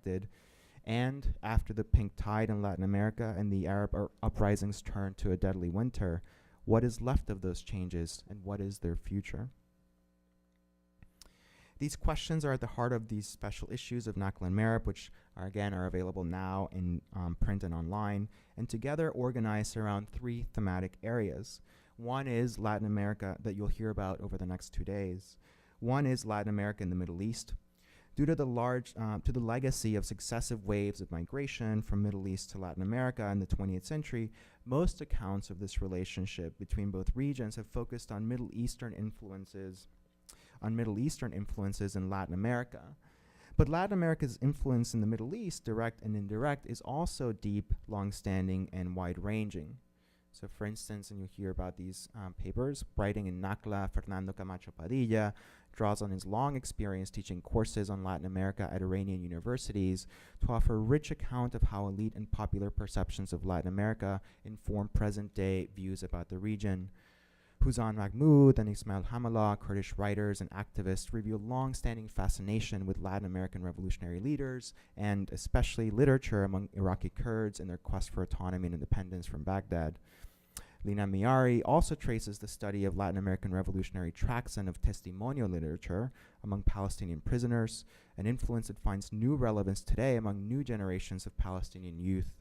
did. And after the pink tide in Latin America and the Arab uprisings turned to a deadly winter, what is left of those changes and what is their future? These questions are at the heart of these special issues of NACLA and MERIP, which are available now in print and online, and together organized around three thematic areas. One is Latin America, that you'll hear about over the next 2 days. One is Latin America and the Middle East. Due to the legacy of successive waves of migration from Middle East to Latin America in the 20th century, most accounts of this relationship between both regions have focused on Middle Eastern influences in Latin America. But Latin America's influence in the Middle East, direct and indirect, is also deep, long-standing, and wide-ranging. So for instance, and you'll hear about these papers, writing in NACLA, Fernando Camacho Padilla draws on his long experience teaching courses on Latin America at Iranian universities to offer a rich account of how elite and popular perceptions of Latin America inform present-day views about the region. Houzan Mahmoud and Ismail Hamalaw, Kurdish writers and activists, reveal long-standing fascination with Latin American revolutionary leaders and especially literature among Iraqi Kurds in their quest for autonomy and independence from Baghdad. Lina Miari also traces the study of Latin American revolutionary tracts and of testimonial literature among Palestinian prisoners, an influence that finds new relevance today among new generations of Palestinian youth.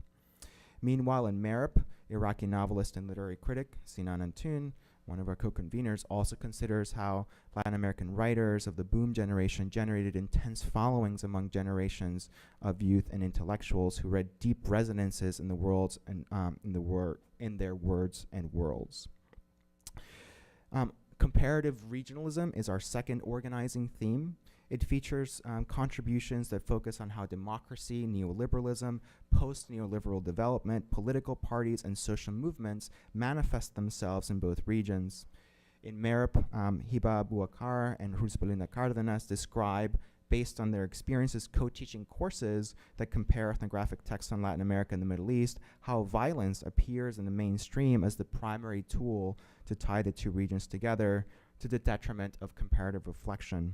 Meanwhile, in MERIP, Iraqi novelist and literary critic Sinan Antoun, one of our co-conveners, also considers how Latin American writers of the boom generation generated intense followings among generations of youth and intellectuals who read deep resonances in the worlds and in their words and worlds. Comparative regionalism is our second organizing theme. It features contributions that focus on how democracy, neoliberalism, post-neoliberal development, political parties, and social movements manifest themselves in both regions. In MERIP, Hiba Abuakar and Rusbelinda Cardenas describe, based on their experiences co-teaching courses that compare ethnographic texts on Latin America and the Middle East, how violence appears in the mainstream as the primary tool to tie the two regions together to the detriment of comparative reflection.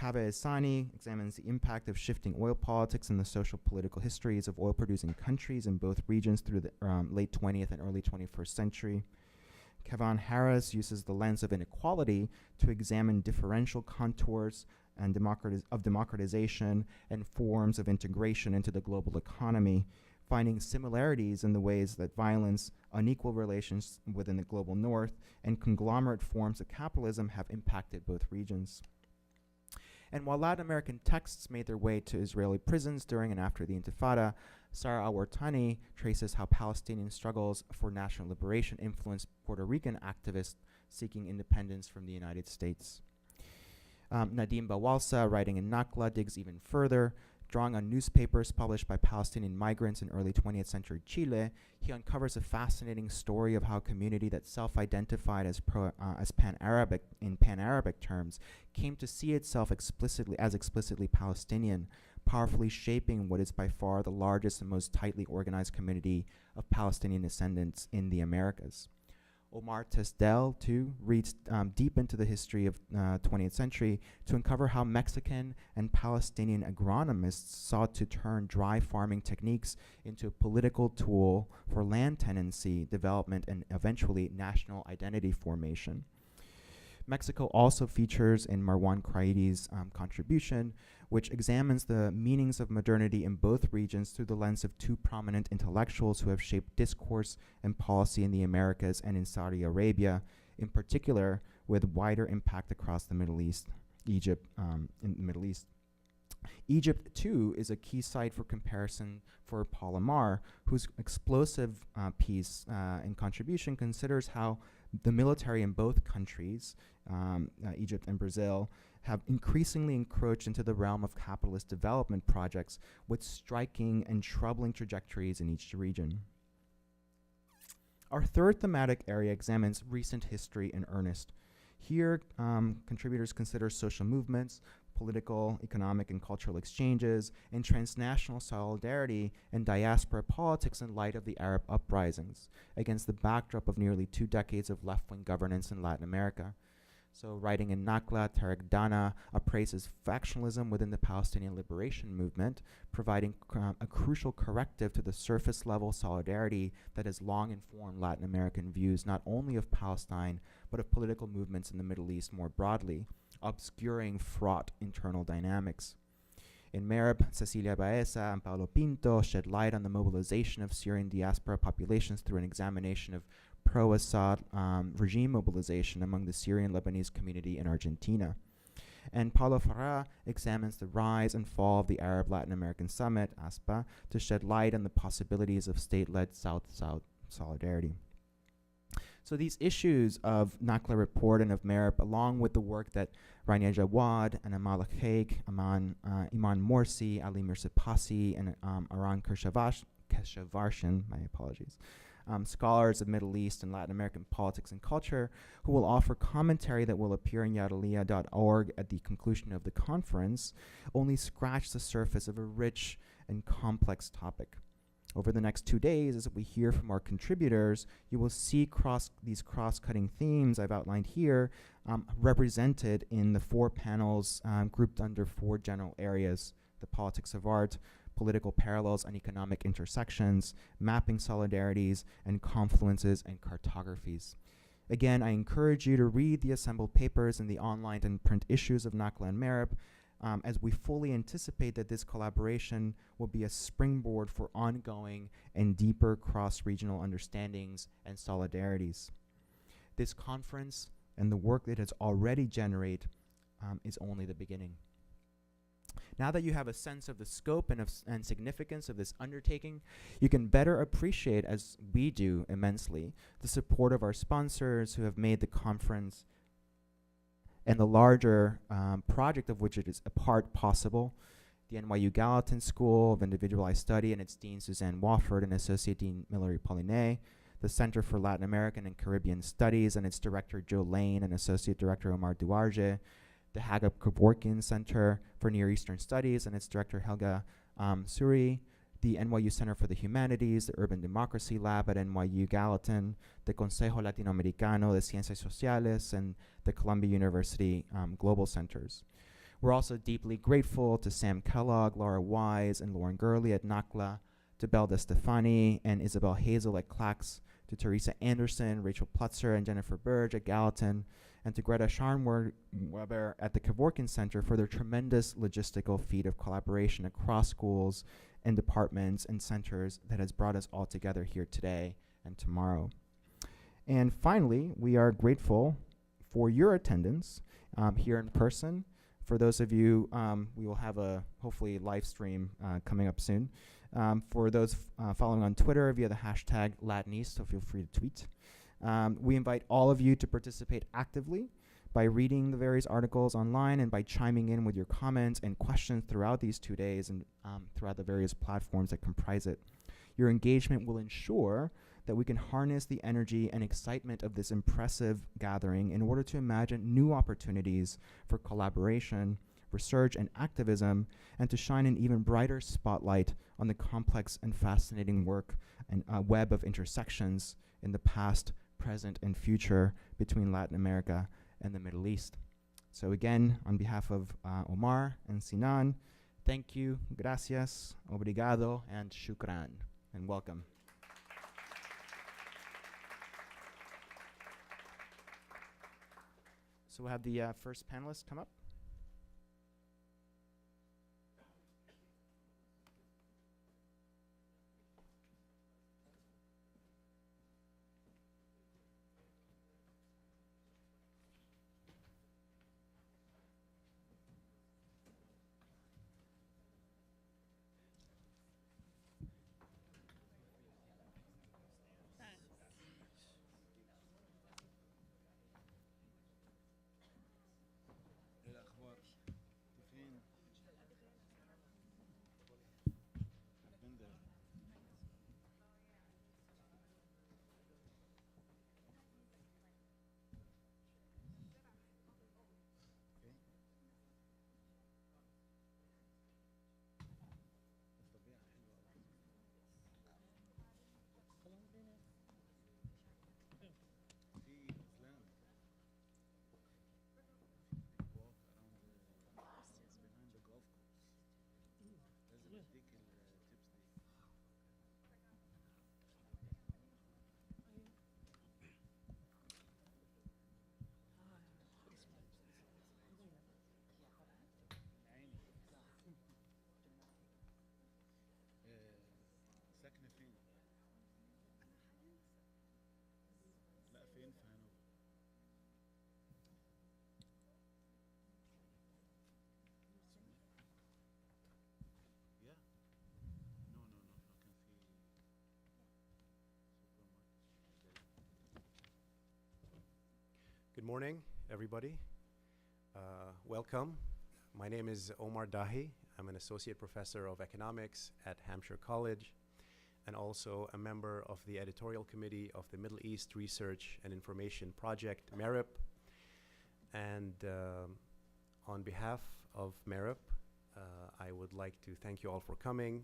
Kaveh Esani examines the impact of shifting oil politics in the social political histories of oil-producing countries in both regions through the late 20th and early 21st century. Kevin Harris uses the lens of inequality to examine differential contours and democratization and forms of integration into the global economy, finding similarities in the ways that violence, unequal relations within the global north, and conglomerate forms of capitalism have impacted both regions. And while Latin American texts made their way to Israeli prisons during and after the Intifada, Sarah Al-Wartani traces how Palestinian struggles for national liberation influenced Puerto Rican activists seeking independence from the United States. Nadim Bawalsa, writing in NACLA, digs even further. Drawing on newspapers published by Palestinian migrants in early 20th century Chile, he uncovers a fascinating story of how a community that self-identified as pan-Arabic in pan-Arabic terms came to see itself explicitly Palestinian, powerfully shaping what is by far the largest and most tightly organized community of Palestinian descendants in the Americas. Omar Tesdel, too, reads deep into the history of 20th century to uncover how Mexican and Palestinian agronomists sought to turn dry farming techniques into a political tool for land tenancy, development, and eventually national identity formation. Mexico also features in Marwan Kraidi's contribution, which examines the meanings of modernity in both regions through the lens of two prominent intellectuals who have shaped discourse and policy in the Americas and in Saudi Arabia, in particular with wider impact across the Middle East, Egypt. Egypt, too, is a key site for comparison for Paul Omar, whose explosive piece and contribution considers how the military in both countries, Egypt and Brazil, have increasingly encroached into the realm of capitalist development projects with striking and troubling trajectories in each region. Our third thematic area examines recent history in earnest. Here, contributors consider social movements, political, economic, and cultural exchanges, and transnational solidarity and diaspora politics in light of the Arab uprisings, against the backdrop of nearly 2 decades of left-wing governance in Latin America. So writing in NACLA, Tarek Dana appraises factionalism within the Palestinian liberation movement, providing a crucial corrective to the surface level solidarity that has long informed Latin American views not only of Palestine, but of political movements in the Middle East more broadly, obscuring fraught internal dynamics. In MERIP, Cecilia Baeza and Paulo Pinto shed light on the mobilization of Syrian diaspora populations through an examination of pro-Assad regime mobilization among the Syrian Lebanese community in Argentina. And Paulo Farah examines the rise and fall of the Arab Latin American Summit, ASPA, to shed light on the possibilities of state-led South-South solidarity. So these issues of NACLA report and of MERIP, along with the work that Rania Jawad and Amal Khaik, Iman Morsi, Ali Mirsapasi, and Aran Keshavartian, my apologies, scholars of Middle East and Latin American politics and culture, who will offer commentary that will appear in Jadaliyya.org at the conclusion of the conference, only scratch the surface of a rich and complex topic. Over the next 2 days, as we hear from our contributors, you will see these cross-cutting themes I've outlined here represented in the 4 panels grouped under 4 general areas: the politics of art, political parallels and economic intersections, mapping solidarities and confluences and cartographies. Again, I encourage you to read the assembled papers in the online and print issues of NACLA and MERIP, as we fully anticipate that this collaboration will be a springboard for ongoing and deeper cross-regional understandings and solidarities. This conference and the work that it has already generated is only the beginning. Now that you have a sense of the scope and significance of this undertaking, you can better appreciate, as we do immensely, the support of our sponsors who have made the conference and the larger project of which it is a part possible: the NYU Gallatin School of Individualized Study and its Dean Suzanne Wofford and Associate Dean Milary Paulinet, the Center for Latin American and Caribbean Studies and its Director Joe Lane and Associate Director Omar Duarje, the Hagab Kevorkian Center for Near Eastern Studies and its Director Helga Suri, the NYU Center for the Humanities, the Urban Democracy Lab at NYU Gallatin, the Consejo Latinoamericano de Ciencias Sociales, and the Columbia University Global Centers. We're also deeply grateful to Sam Kellogg, Laura Wise, and Lauren Gurley at NACLA, to Belda Stefani and Isabel Hazel at CLACS, to Teresa Anderson, Rachel Plutzer, and Jennifer Burge at Gallatin, and to Greta Scharnweber at the Kevorkian Center for their tremendous logistical feat of collaboration across schools and departments and centers that has brought us all together here today and tomorrow. And finally, we are grateful for your attendance here in person. For those of you, we will have a hopefully live stream coming up soon. For those following on Twitter via the hashtag Latinese, so feel free to tweet. We invite all of you to participate actively by reading the various articles online and by chiming in with your comments and questions throughout these 2 days and throughout the various platforms that comprise it. Your engagement will ensure that we can harness the energy and excitement of this impressive gathering in order to imagine new opportunities for collaboration, research, and activism, and to shine an even brighter spotlight on the complex and fascinating work and web of intersections in the past, present, and future between Latin America and the Middle East. So again, on behalf of Omar and Sinan, thank you, gracias, obrigado, and shukran, and welcome. So we'll have the first panelist come up. Good morning, everybody. Welcome. My name is Omar Dahi. I'm an associate professor of economics at Hampshire College and also a member of the editorial committee of the Middle East Research and Information Project, MERIP. And on behalf of MERIP, I would like to thank you all for coming.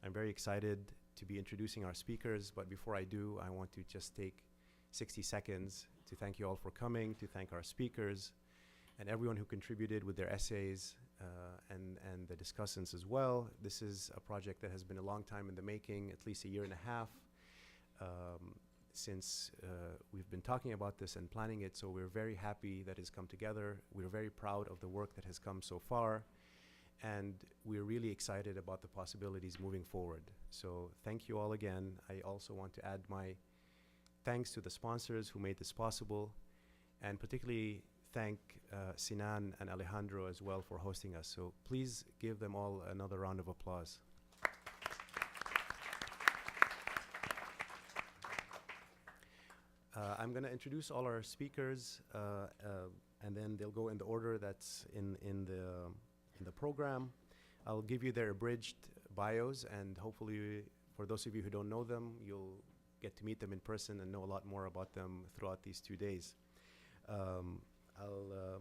I'm very excited to be introducing our speakers, but before I do, I want to just take 60 seconds to thank you all for coming, to thank our speakers, and everyone who contributed with their essays and the discussants as well. This is a project that has been a long time in the making, at least a year and a half, since we've been talking about this and planning it, so we're very happy that it's come together. We're very proud of the work that has come so far, and we're really excited about the possibilities moving forward. So thank you all again. I also want to add my thanks to the sponsors who made this possible, and particularly thank Sinan and Alejandro as well for hosting us. So please give them all another round of applause. I'm going to introduce all our speakers, and then they'll go in the order that's in the program. I'll give you their abridged bios, and hopefully, for those of you who don't know them, you'll get to meet them in person and know a lot more about them throughout these 2 days. I'll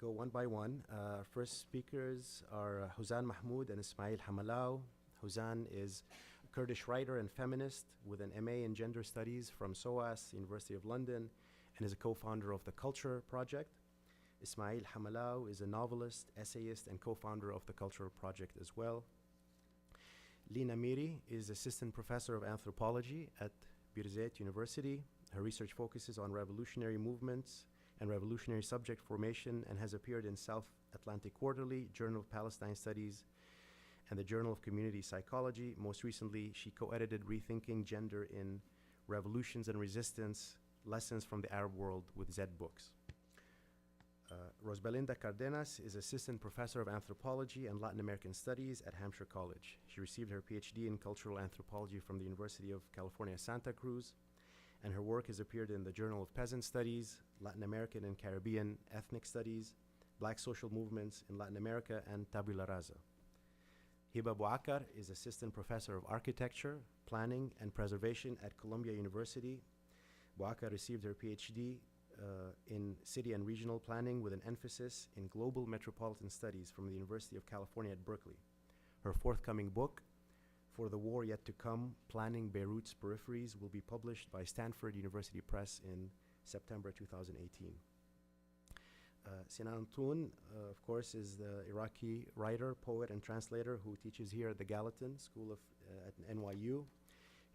go one by one. Our first speakers are Houzan Mahmoud and Ismail Hamalaw. Houzan is a Kurdish writer and feminist with an MA in Gender Studies from SOAS, University of London, and is a co-founder of the Culture Project. Ismail Hamalaw is a novelist, essayist, and co-founder of the Culture Project as well. Lina Miri is assistant professor of anthropology at Birzeit University. Her research focuses on revolutionary movements and revolutionary subject formation and has appeared in South Atlantic Quarterly, Journal of Palestine Studies, and the Journal of Community Psychology. Most recently, she co-edited Rethinking Gender in Revolutions and Resistance, Lessons from the Arab World with Z Books. Rosbelinda Cardenas is assistant professor of anthropology and Latin American studies at Hampshire College. She received her PhD in cultural anthropology from the University of California, Santa Cruz, and her work has appeared in the Journal of Peasant Studies, Latin American and Caribbean Ethnic Studies, Black Social Movements in Latin America, and Tabula Rasa. Hiba Bouakar is assistant professor of architecture, planning, and preservation at Columbia University. Bouakar received her PhD in city and regional planning with an emphasis in global metropolitan studies from the University of California at Berkeley. Her forthcoming book, For the War Yet to Come, Planning Beirut's Peripheries, will be published by Stanford University Press in September 2018. Sinan Toon, of course, is the Iraqi writer, poet, and translator who teaches here at the Gallatin School of at NYU.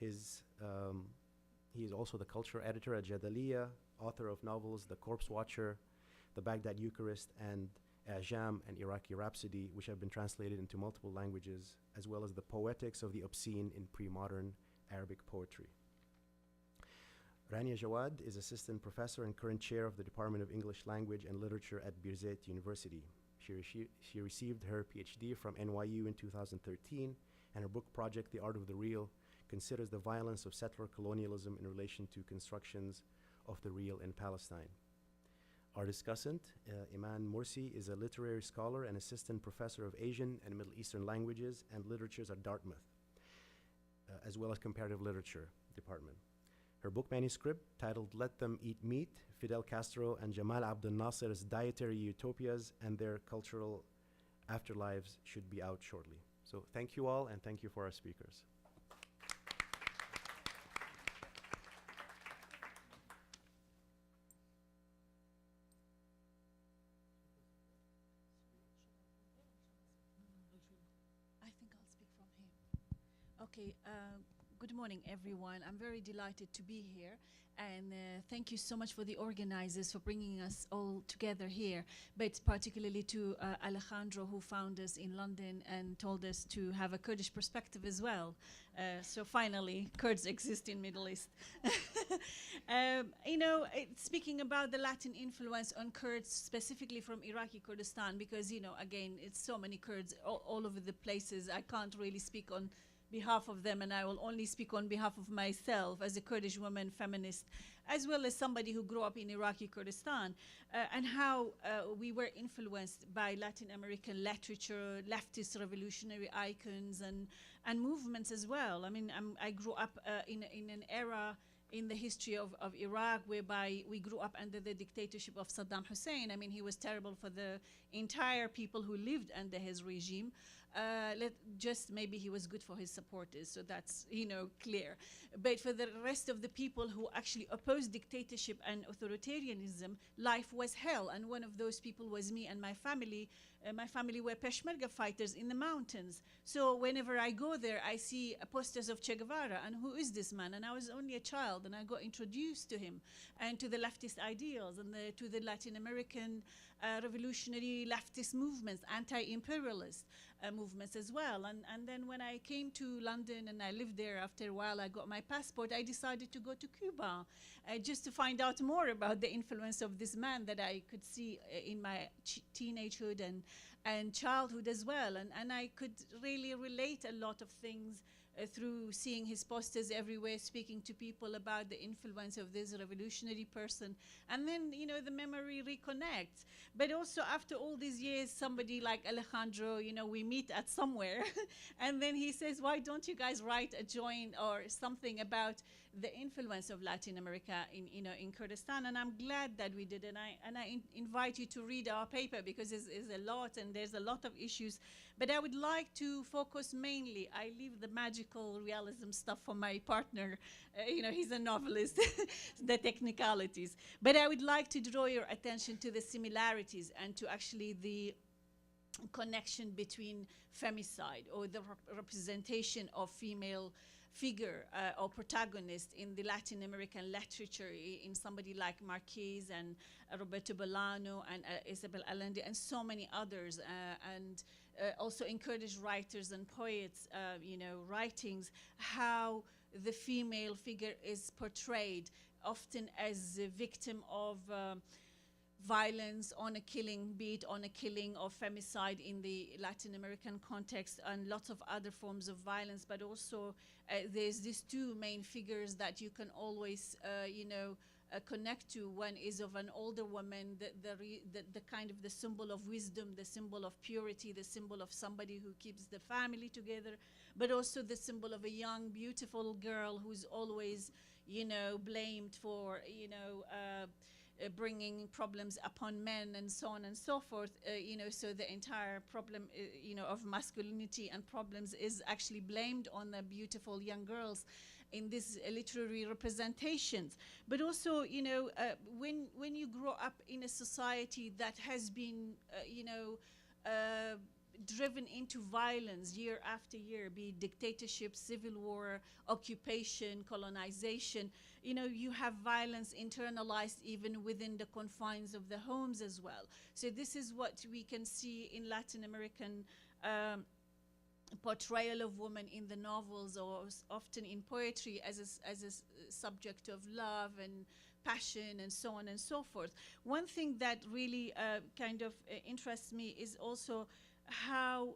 He is also the culture editor at Jadaliyya, author of novels The Corpse Watcher, The Baghdad Eucharist, and Ajam and Iraqi Rhapsody, which have been translated into multiple languages, as well as The Poetics of the Obscene in Pre-Modern Arabic Poetry. Rania Jawad is assistant professor and current chair of the Department of English Language and Literature at Birzeit University. She received her PhD from NYU in 2013, and her book project, The Art of the Real, considers the violence of settler colonialism in relation to constructions of the real in Palestine. Our discussant, Iman Morsi, is a literary scholar and assistant professor of Asian and Middle Eastern languages and literatures at Dartmouth, as well as comparative literature department. Her book manuscript, titled Let Them Eat Meat, Fidel Castro and Jamal Abdel Nasser's Dietary Utopias and Their Cultural Afterlives, should be out shortly. So thank you all, and thank you for our speakers. Okay, good morning, everyone. I'm very delighted to be here, and thank you so much for the organizers for bringing us all together here, but particularly to Alejandro, who found us in London and told us to have a Kurdish perspective as well. So finally, Kurds exist in Middle East. You know, speaking about the Latin influence on Kurds, specifically from Iraqi Kurdistan, because, you know, again, it's so many Kurds all over the places. I can't really speak on behalf of them, and I will only speak on behalf of myself as a Kurdish woman, feminist, as well as somebody who grew up in Iraqi Kurdistan, and how we were influenced by Latin American literature, leftist revolutionary icons, and movements as well. I mean, I grew up in an era in the history of Iraq whereby we grew up under the dictatorship of Saddam Hussein. I mean, he was terrible for the entire people who lived under his regime. Just maybe he was good for his supporters, so that's, you know, clear. But for the rest of the people who actually opposed dictatorship and authoritarianism, life was hell. And one of those people was me and my family. My family were Peshmerga fighters in the mountains. So whenever I go there, I see posters of Che Guevara, and who is this man? And I was only a child, and I got introduced to him and to the leftist ideals and to the Latin American revolutionary leftist movements, anti-imperialist movements as well. And then when I came to London and I lived there, after a while I got my passport, I decided to go to Cuba just to find out more about the influence of this man that I could see in my teenagehood and childhood as well. And I could really relate a lot of things through seeing his posters everywhere, speaking to people about the influence of this revolutionary person. And then, you know, the memory reconnects. But also after all these years, somebody like Alejandro, you know, we meet at somewhere, and then he says, why don't you guys write a joint or something about the influence of Latin America in, you know, in Kurdistan? And I'm glad that we did. And I invite you to read our paper, because it's a lot, and there's a lot of issues. But I would like to focus mainly, I leave the magical realism stuff for my partner. You know, he's a novelist, the technicalities. But I would like to draw your attention to the similarities and to actually the connection between femicide, or the representation of female figure or protagonist in the Latin American literature, in somebody like Marquez and Roberto Bolaño and Isabel Allende and so many others, and also in Kurdish writers and poets, you know, writings, how the female figure is portrayed often as a victim of violence, on a killing, be it on a killing or femicide in the Latin American context, and lots of other forms of violence. But also there's these two main figures that you can always, you know, connect to. One is of an older woman, the kind of the symbol of wisdom, the symbol of purity, the symbol of somebody who keeps the family together, but also the symbol of a young, beautiful girl who's always, you know, blamed for, you know, bringing problems upon men and so on and so forth, you know, so the entire problem, you know, of masculinity and problems is actually blamed on the beautiful young girls in these literary representations. But also, you know, when you grow up in a society that has been, you know, driven into violence year after year, be it dictatorship, civil war, occupation, colonization, you know, you have violence internalized even within the confines of the homes as well. So this is what we can see in Latin American portrayal of women in the novels, or often in poetry, as a subject of love and passion and so on and so forth. One thing that really kind of interests me is also how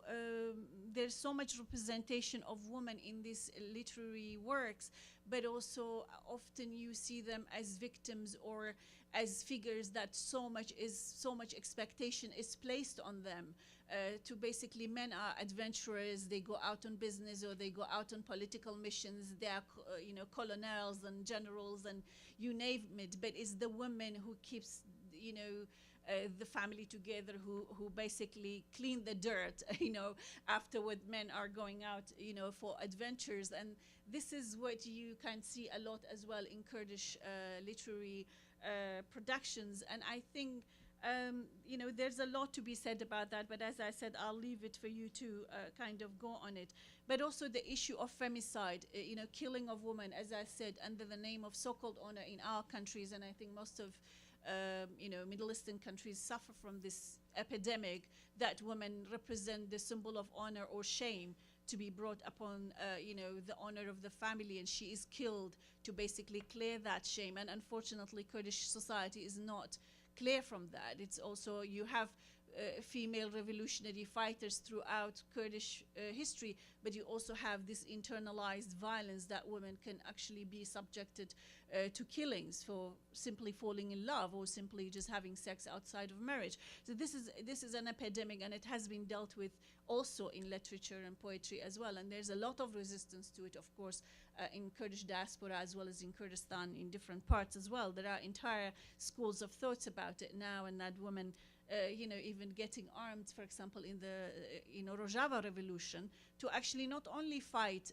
there's so much representation of women in these literary works, but also often you see them as victims or as figures that so much expectation is placed on them. To basically, men are adventurers, they go out on business or they go out on political missions, they are you know, colonels and generals and you name it, but it's the women who keeps, you know, the family together, who basically clean the dirt, you know, afterward men are going out, you know, for adventures. And this is what you can see a lot as well in Kurdish literary productions. And I think, you know, there's a lot to be said about that, but as I said, I'll leave it for you to kind of go on it. But also the issue of femicide, you know, killing of women, as I said, under the name of so-called honor in our countries, and I think most of you know, Middle Eastern countries suffer from this epidemic, that women represent the symbol of honor or shame to be brought upon, you know, the honor of the family, and she is killed to basically clear that shame. And unfortunately, Kurdish society is not clear from that. It's also, you have female revolutionary fighters throughout Kurdish history, but you also have this internalized violence that women can actually be subjected to killings for simply falling in love or simply just having sex outside of marriage. So this is an epidemic, and it has been dealt with also in literature and poetry as well. And there's a lot of resistance to it, of course, in Kurdish diaspora as well as in Kurdistan in different parts as well. There are entire schools of thoughts about it now, and that women even getting armed, for example, in the Rojava revolution, to actually not only fight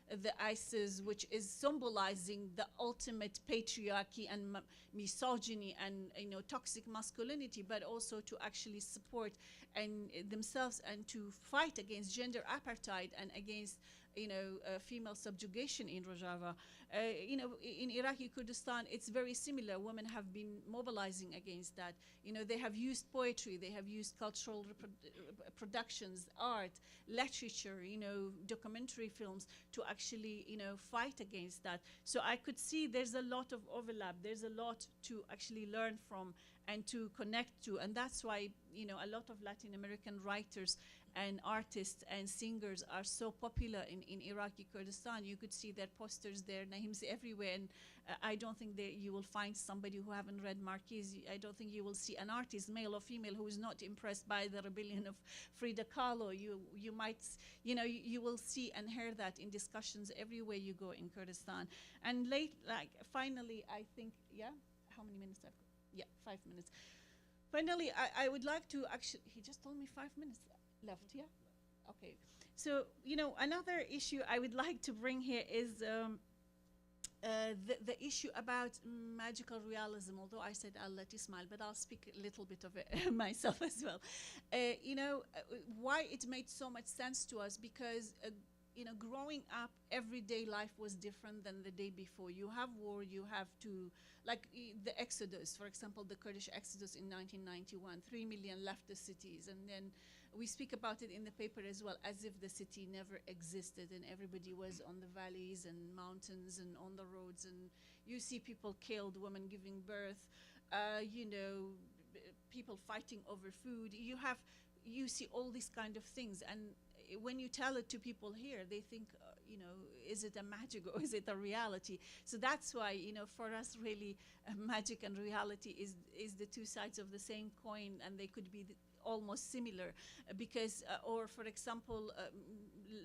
the ISIS, which is symbolizing the ultimate patriarchy and misogyny and toxic masculinity, but also to actually support and themselves and to fight against gender apartheid and against female subjugation in Rojava. In Iraqi Kurdistan, it's very similar. Women have been mobilizing against that. They have used poetry, they have used cultural productions, art, literature, documentary films to actually, fight against that. So I could see there's a lot of overlap. There's a lot to actually learn from and to connect to. And that's why, a lot of Latin American writers and artists and singers are so popular in Iraqi Kurdistan. You could see their posters, their names everywhere, and I don't think that you will find somebody who haven't read Marquez. I don't think you will see an artist, male or female, who is not impressed by the rebellion of Frida Kahlo. You might, you will see and hear that in discussions everywhere you go in Kurdistan. And finally, I think, how many minutes I've got? 5 minutes. Finally, I would like to actually, he just told me 5 minutes left, yeah? Okay. So, another issue I would like to bring here is the issue about magical realism, although I said I'll let Ismail, but I'll speak a little bit of it myself as well. Why it made so much sense to us, because growing up, everyday life was different than the day before. You have war, you have to, the exodus, for example, the Kurdish exodus in 1991, 3 million left the cities, and then we speak about it in the paper as well, as if the city never existed and everybody was on the valleys and mountains and on the roads, and you see people killed, women giving birth, people fighting over food. You see all these kind of things, and when you tell it to people here, they think, is it a magic or is it a reality? So that's why, for us, really, magic and reality is the two sides of the same coin, and they could be almost similar. Because, or for example,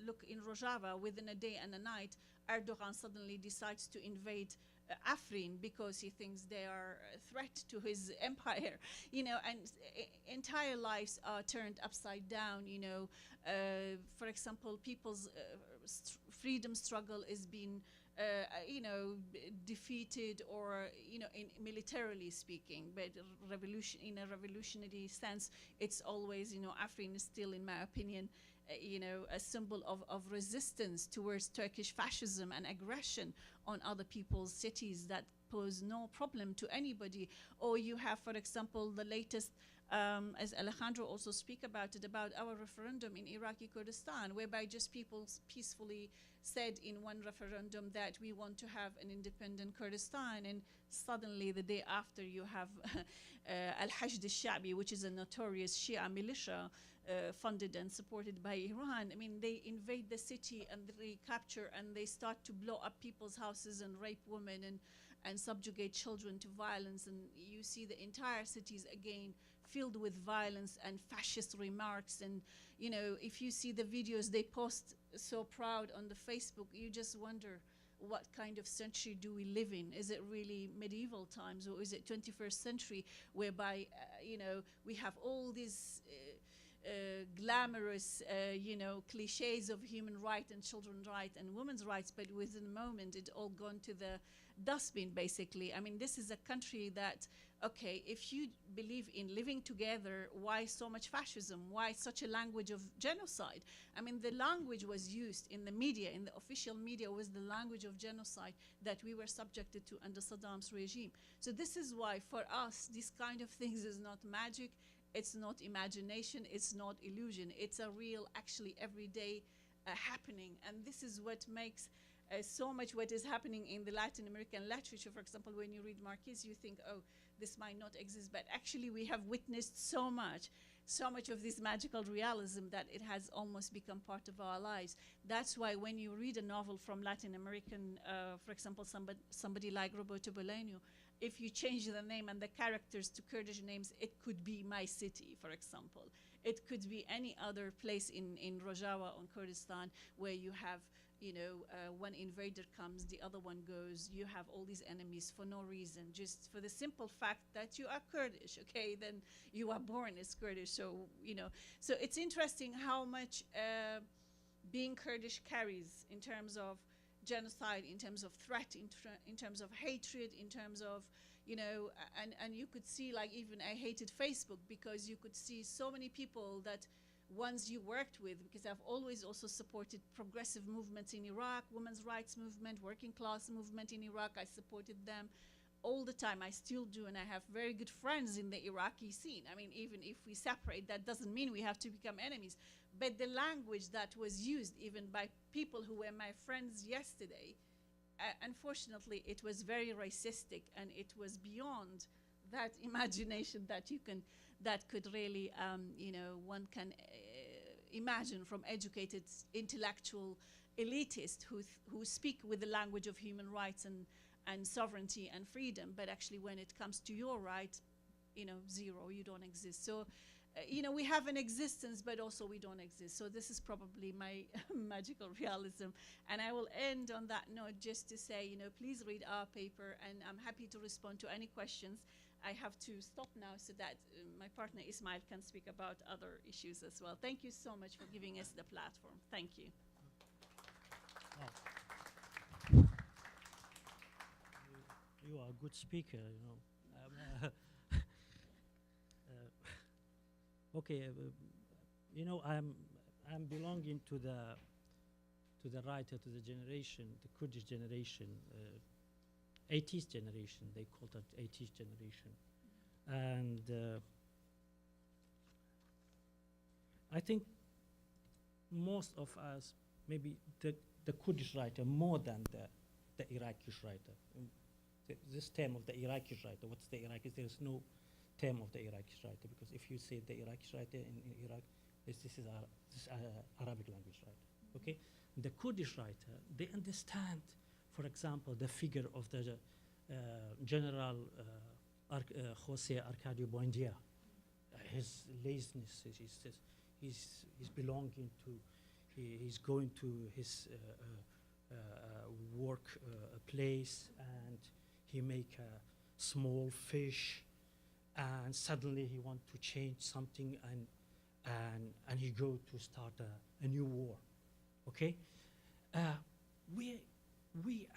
look in Rojava, within a day and a night, Erdogan suddenly decides to invade Afrin because he thinks they are a threat to his empire, and entire lives are turned upside down. For example, people's freedom struggle is being defeated, or militarily speaking, but in a revolutionary sense, it's always Afrin is still, in my opinion, a symbol of resistance towards Turkish fascism and aggression on other people's cities that pose no problem to anybody. Or you have, for example, the latest, as Alejandro also speak about it, about our referendum in Iraqi Kurdistan, whereby just people peacefully said in one referendum that we want to have an independent Kurdistan, and suddenly the day after you have Al-Hashd al-Sha'bi, which is a notorious Shia militia funded and supported by Iran. I mean, they invade the city and they capture and they start to blow up people's houses and rape women and subjugate children to violence, and you see the entire cities again filled with violence and fascist remarks. And if you see the videos they post so proud on the Facebook, you just wonder, what kind of century do we live in? Is it really medieval times, or is it 21st century, whereby we have all these glamorous cliches of human right and children's right and women's rights, but within a moment it all gone to the dustbin, basically. I mean, this is a country that, okay, if you believe in living together, why so much fascism? Why such a language of genocide? I mean, the language was used in the media, in the official media, was the language of genocide that we were subjected to under Saddam's regime. So this is why, for us, this kind of things is not magic, it's not imagination, it's not illusion. It's a real, actually, everyday happening. And this is what makes so much what is happening in the Latin American literature. For example, when you read Marquez, you think, oh, this might not exist. But actually, we have witnessed so much so much of this magical realism that it has almost become part of our lives. That's why when you read a novel from Latin American, for example, somebody like Roberto Bolaño, if you change the name and the characters to Kurdish names, it could be my city, for example. It could be any other place in Rojava on Kurdistan where you have, you know, one invader comes, the other one goes. You have all these enemies for no reason, just for the simple fact that you are Kurdish, okay? Then you are born as Kurdish, so, you know. So it's interesting how much being Kurdish carries in terms of genocide, in terms of threat, in terms of hatred, in terms of, you know, and you could see, like, even I hated Facebook because you could see so many people that ones you worked with, because I've always also supported progressive movements in Iraq, women's rights movement, working class movement in Iraq. I supported them all the time. I still do, and I have very good friends in the Iraqi scene. I mean, even if we separate, that doesn't mean we have to become enemies. But the language that was used even by people who were my friends yesterday, unfortunately, it was very racistic, and it was beyond that imagination that you can, that could really, you know, one can imagine from educated, intellectual elitists who speak with the language of human rights and sovereignty and freedom, but actually when it comes to your right, you know, zero, you don't exist. So, you know, we have an existence, but also we don't exist. So this is probably my magical realism. And I will end on that note just to say, you know, please read our paper, and I'm happy to respond to any questions. I have to stop now so that my partner Ismail can speak about other issues as well. Thank you so much for giving us the platform. Thank you. Oh. You are a good speaker, you know. Okay, you know, I'm belonging to the writer, to the generation, the Kurdish generation, 80s generation. They call that 80s generation, and I think most of us, maybe the Kurdish writer more than the Iraqi writer. This term of the Iraqi writer, what's the Iraqi? There's no term of the Iraqi writer, because if you say the Iraqi writer in Iraq, this is Arabic language writer, okay? The Kurdish writer, they understand, for example, the figure of the General Jose Arcadio Buendia, his laziness, he's belonging to, he's going to his work place, and he make a small fish, and suddenly he want to change something, and he go to start a new war, okay? We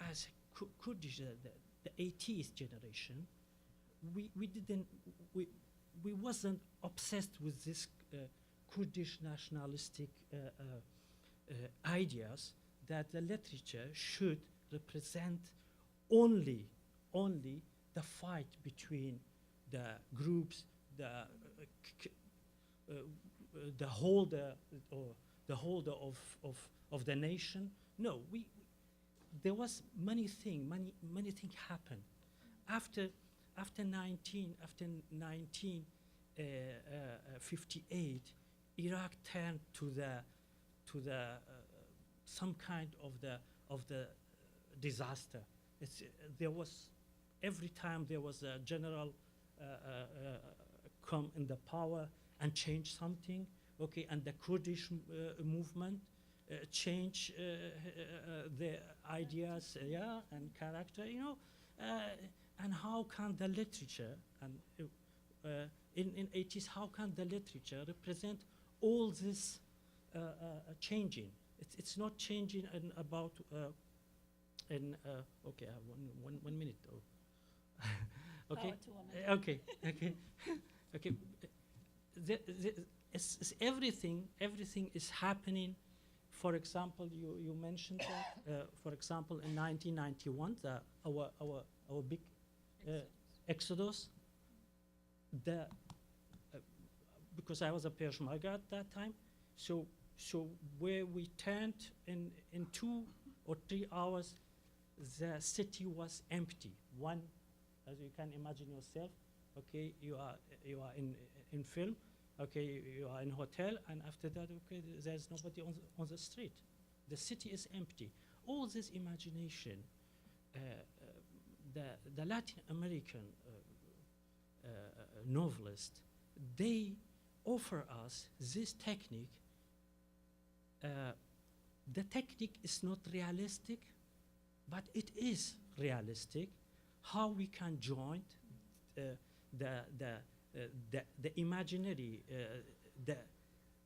as Kurdish, the 80th generation, we wasn't obsessed with this Kurdish nationalistic ideas that the literature should represent only the fight between the groups, the holder of the nation. No, there was many things happened after 1958. Iraq turned to the some kind of the disaster. There was, every time there was a general come in the power and change something, okay, and the Kurdish movement change their ideas, yeah, and character, you know, and how can the literature, and in 80s, how can the literature represent all this changing? It's not changing in about okay, I have 1 minute. Oh. Okay. Okay. Okay. It's everything is happening. For example, you mentioned that. For example, in 1991, our big exodus. Because I was a Peshmerga at that time, so where we turned in 2 or 3 hours, the city was empty. One, as you can imagine yourself, okay, you are in film. Okay, you are in a hotel, and after that, okay, there's nobody on the street. The city is empty. All this imagination, the Latin American novelists, they offer us this technique. The technique is not realistic, but it is realistic. How we can join the imaginary,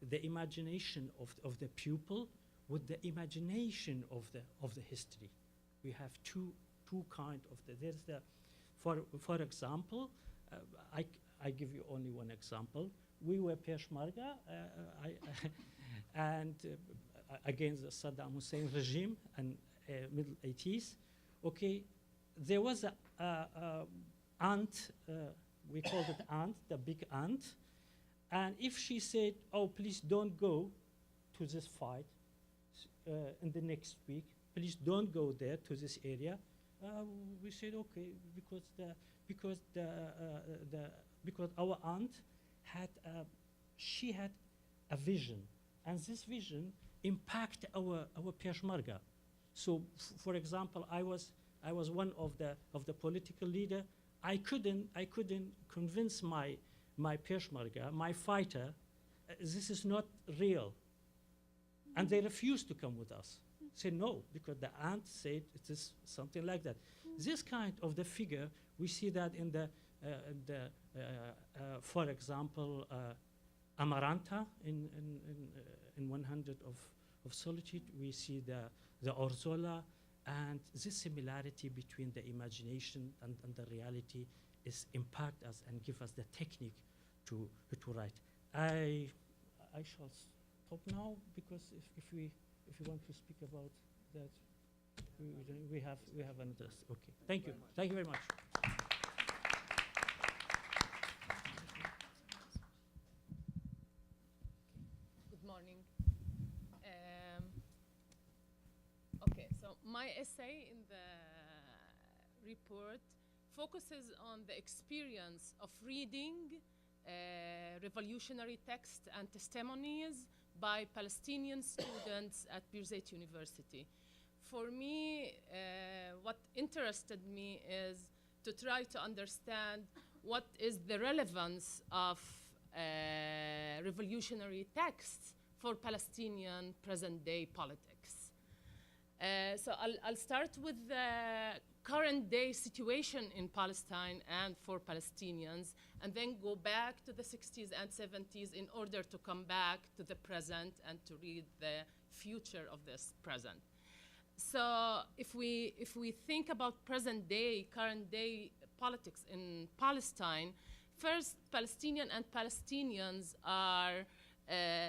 the imagination of the pupil with the imagination of the history. We have two kind of there's the, for example, I give you only one example. We were Peshmerga, and against the Saddam Hussein regime and middle 80s. Okay, there was a ant. We called it ant, the big ant. And if she said, "Oh, please don't go to this fight in the next week. Please don't go there to this area," we said, "Okay," because our aunt had she had a vision, and this vision impacted our Peshmerga. So, for example, I was one of the political leader. I couldn't convince my Peshmerga, my fighter, this is not real, and they refused to come with us. Say no, because the aunt said it is something like that. This kind of the figure, we see that in for example, Amaranta in 100 of Solitude. We see the Orzola, and this similarity between the imagination and the reality is impact us and give us the technique to write. I shall stop now, because if you want to speak about that, we have another. Okay, thank you very much. Good morning. Okay, so my essay in the report focuses on the experience of reading revolutionary texts and testimonies by Palestinian students at Birzeit University. For me, what interested me is to try to understand what is the relevance of revolutionary texts for Palestinian present-day politics. So I'll start with the current day situation in Palestine and for Palestinians, and then go back to the 60s and 70s in order to come back to the present and to read the future of this present. So if we think about present day, current day politics in Palestine, first, Palestinian and Palestinians are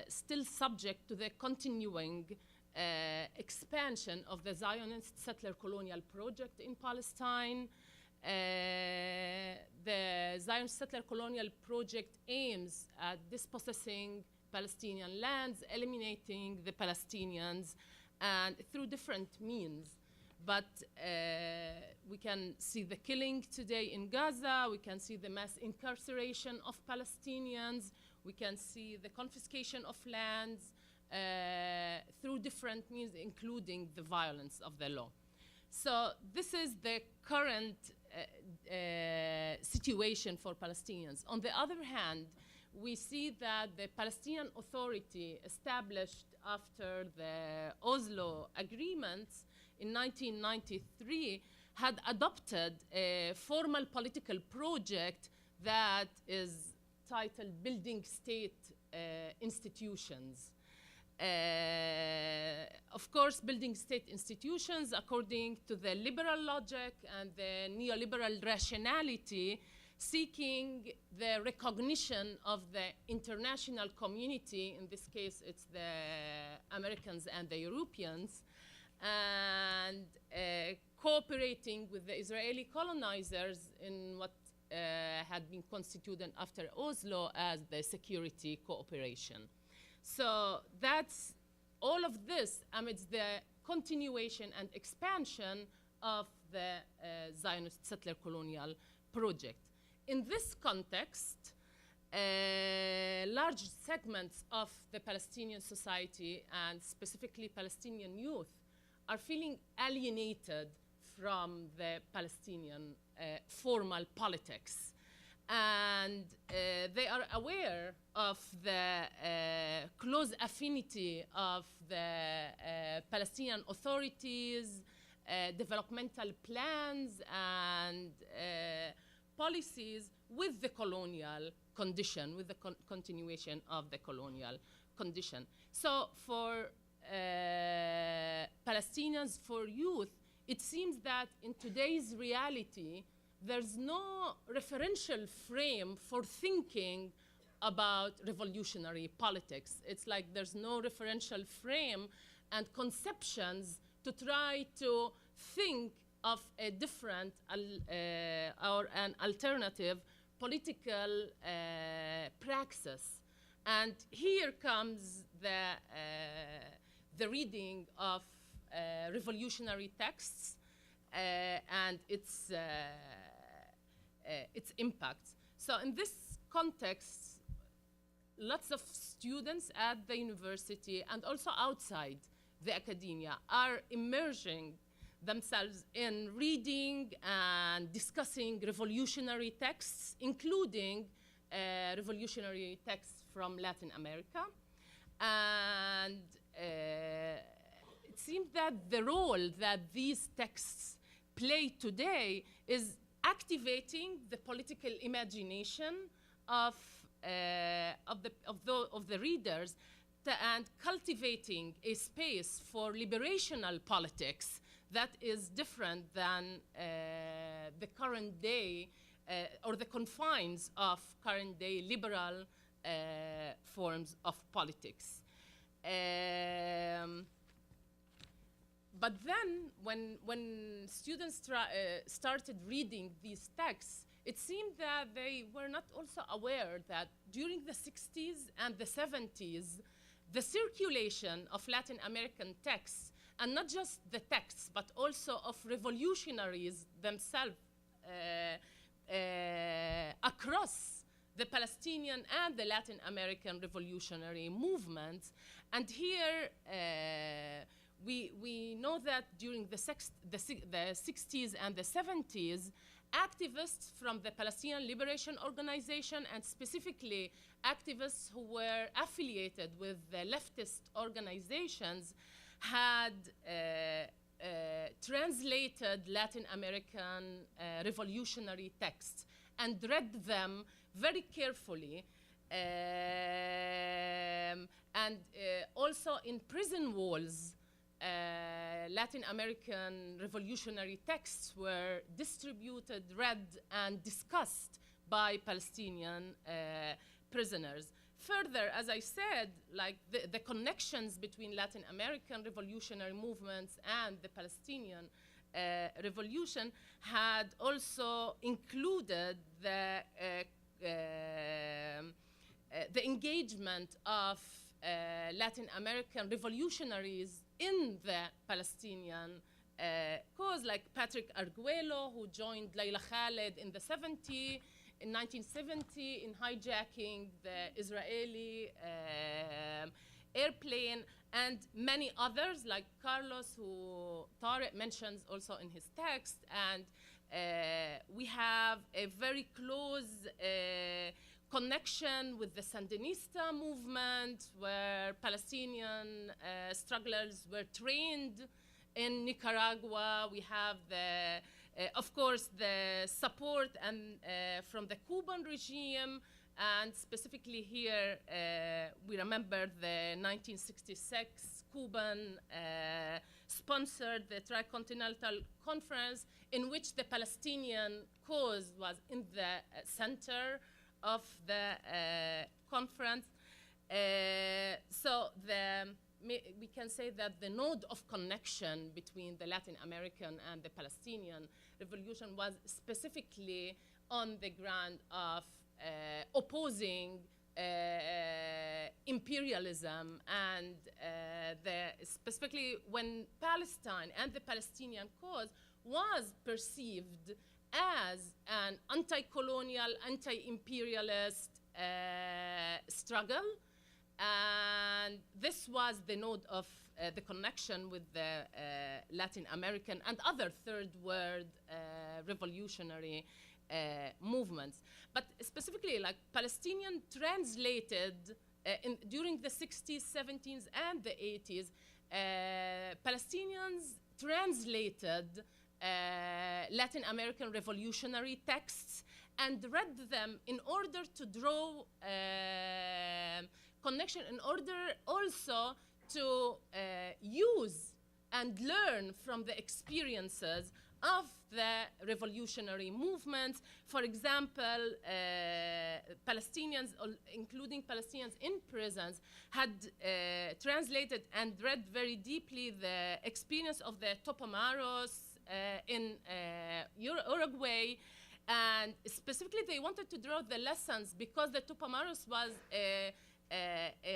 still subject to the continuing expansion of the Zionist settler colonial project in Palestine. The Zionist settler colonial project aims at dispossessing Palestinian lands, eliminating the Palestinians, and through different means. But we can see the killing today in Gaza, we can see the mass incarceration of Palestinians, we can see the confiscation of lands through different means, including the violence of the law. So this is the current situation for Palestinians. On the other hand, we see that the Palestinian Authority, established after the Oslo agreements in 1993, had adopted a formal political project that is titled Building State Institutions. Of course, building state institutions according to the liberal logic and the neoliberal rationality, seeking the recognition of the international community. In this case, it's the Americans and the Europeans, and cooperating with the Israeli colonizers in what had been constituted after Oslo as the security cooperation. So that's all of this amidst the continuation and expansion of the Zionist settler colonial project. In this context, large segments of the Palestinian society, and specifically Palestinian youth, are feeling alienated from the Palestinian formal politics. And they are aware of the close affinity of the Palestinian authorities, developmental plans, and policies with the colonial condition, with the continuation of the colonial condition. So for Palestinians, for youth, it seems that in today's reality, there's no referential frame for thinking about revolutionary politics. It's like there's no referential frame and conceptions to try to think of a different or an alternative political praxis. And here comes the reading of revolutionary texts and its impact. So in this context, lots of students at the university and also outside the academia are immersing themselves in reading and discussing revolutionary texts, including revolutionary texts from Latin America. And it seems that the role that these texts play today is activating the political imagination of the readers and cultivating a space for liberational politics that is different than the current day or the confines of current day liberal forms of politics. But then, when students started reading these texts, it seemed that they were not also aware that during the 60s and the 70s, the circulation of Latin American texts, and not just the texts, but also of revolutionaries themselves across the Palestinian and the Latin American revolutionary movements. And here, we know that during the 60s and the 70s, activists from the Palestinian Liberation Organization, and specifically activists who were affiliated with the leftist organizations, had translated Latin American revolutionary texts and read them very carefully. And also in prison walls, Latin American revolutionary texts were distributed, read, and discussed by Palestinian prisoners. Further, as I said, like the connections between Latin American revolutionary movements and the Palestinian revolution had also included the engagement of Latin American revolutionaries in the Palestinian cause, like Patrick Arguello, who joined Layla Khaled in 1970 in hijacking the Israeli airplane, and many others like Carlos, who Tariq mentions also in his text. And we have a very close connection with the Sandinista movement, where Palestinian strugglers were trained in Nicaragua. We have of course, the support and from the Cuban regime, and specifically here, we remember the 1966 Cuban sponsored the Tricontinental Conference, in which the Palestinian cause was in the center of the conference. So we can say that the node of connection between the Latin American and the Palestinian revolution was specifically on the ground of opposing imperialism, and specifically when Palestine and the Palestinian cause was perceived as an anti-colonial, anti-imperialist, struggle. And this was the node of the connection with the Latin American and other third world revolutionary movements. But specifically, like Palestinian translated during the 60s, 70s, and the 80s, Palestinians translated Latin American revolutionary texts and read them in order to draw connection, in order also to use and learn from the experiences of the revolutionary movements. For example, Palestinians, including Palestinians in prisons, had translated and read very deeply the experience of the Tupamaros in Uruguay. And specifically, they wanted to draw the lessons because the Tupamaros was a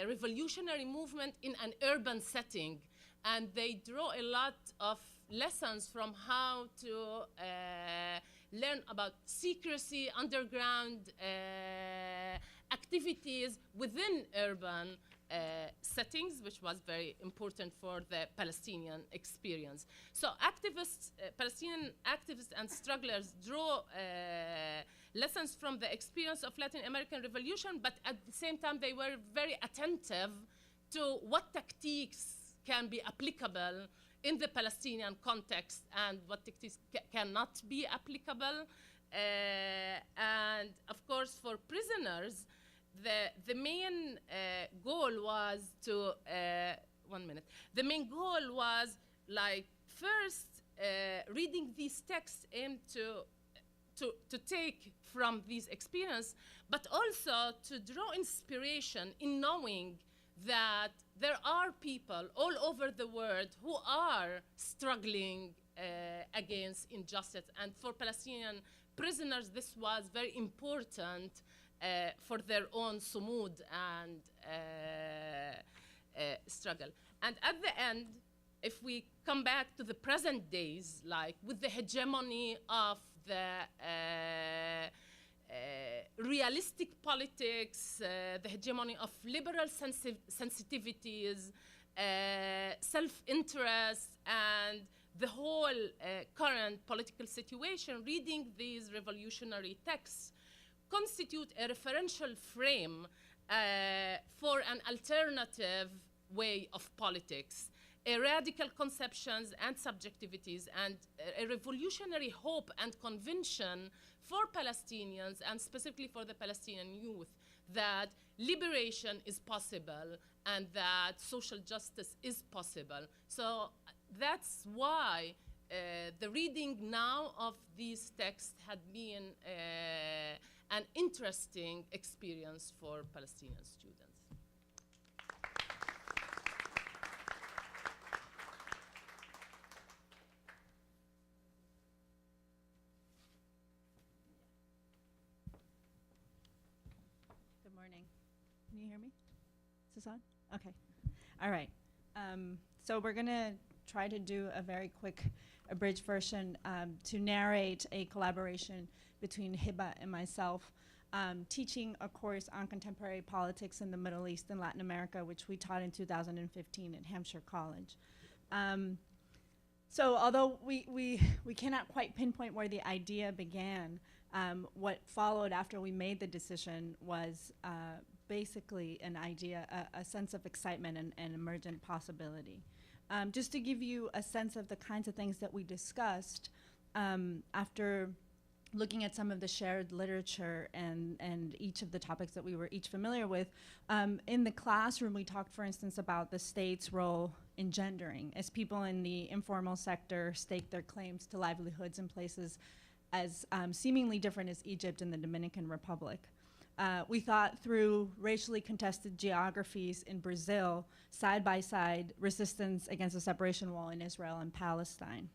revolutionary movement in an urban setting. And they draw a lot of lessons from how to learn about secrecy, underground activities within urban settings, which was very important for the Palestinian experience. So activists, Palestinian activists and strugglers draw lessons from the experience of Latin American revolution, but at the same time they were very attentive to what tactics can be applicable in the Palestinian context and what tactics cannot be applicable. And of course, for prisoners, the main goal was to, the main goal was like first reading these texts aimed to take from these experiences, but also to draw inspiration in knowing that there are people all over the world who are struggling against injustice. And for Palestinian prisoners, this was very important for their own sumud and struggle. And at the end, if we come back to the present days, like with the hegemony of the realistic politics, the hegemony of liberal sensitivities, self-interest, and the whole current political situation, reading these revolutionary texts constitute a referential frame for an alternative way of politics, radical conceptions and subjectivities, and a revolutionary hope and conviction for Palestinians, and specifically for the Palestinian youth, that liberation is possible and that social justice is possible. So that's why the reading now of these texts had been an interesting experience for Palestinian students. Good morning. Can you hear me? Is this on? Okay. All right. So we're going to try to do a very quick abridged version to narrate a collaboration between Hiba and myself, teaching a course on contemporary politics in the Middle East and Latin America, which we taught in 2015 at Hampshire College. So although we cannot quite pinpoint where the idea began, what followed after we made the decision was basically an idea, a sense of excitement and emergent possibility. Just to give you a sense of the kinds of things that we discussed, after looking at some of the shared literature and each of the topics that we were each familiar with, in the classroom we talked, for instance, about the state's role in gendering, as people in the informal sector stake their claims to livelihoods in places as seemingly different as Egypt and the Dominican Republic. We thought through racially contested geographies in Brazil, side by side, resistance against the separation wall in Israel and Palestine.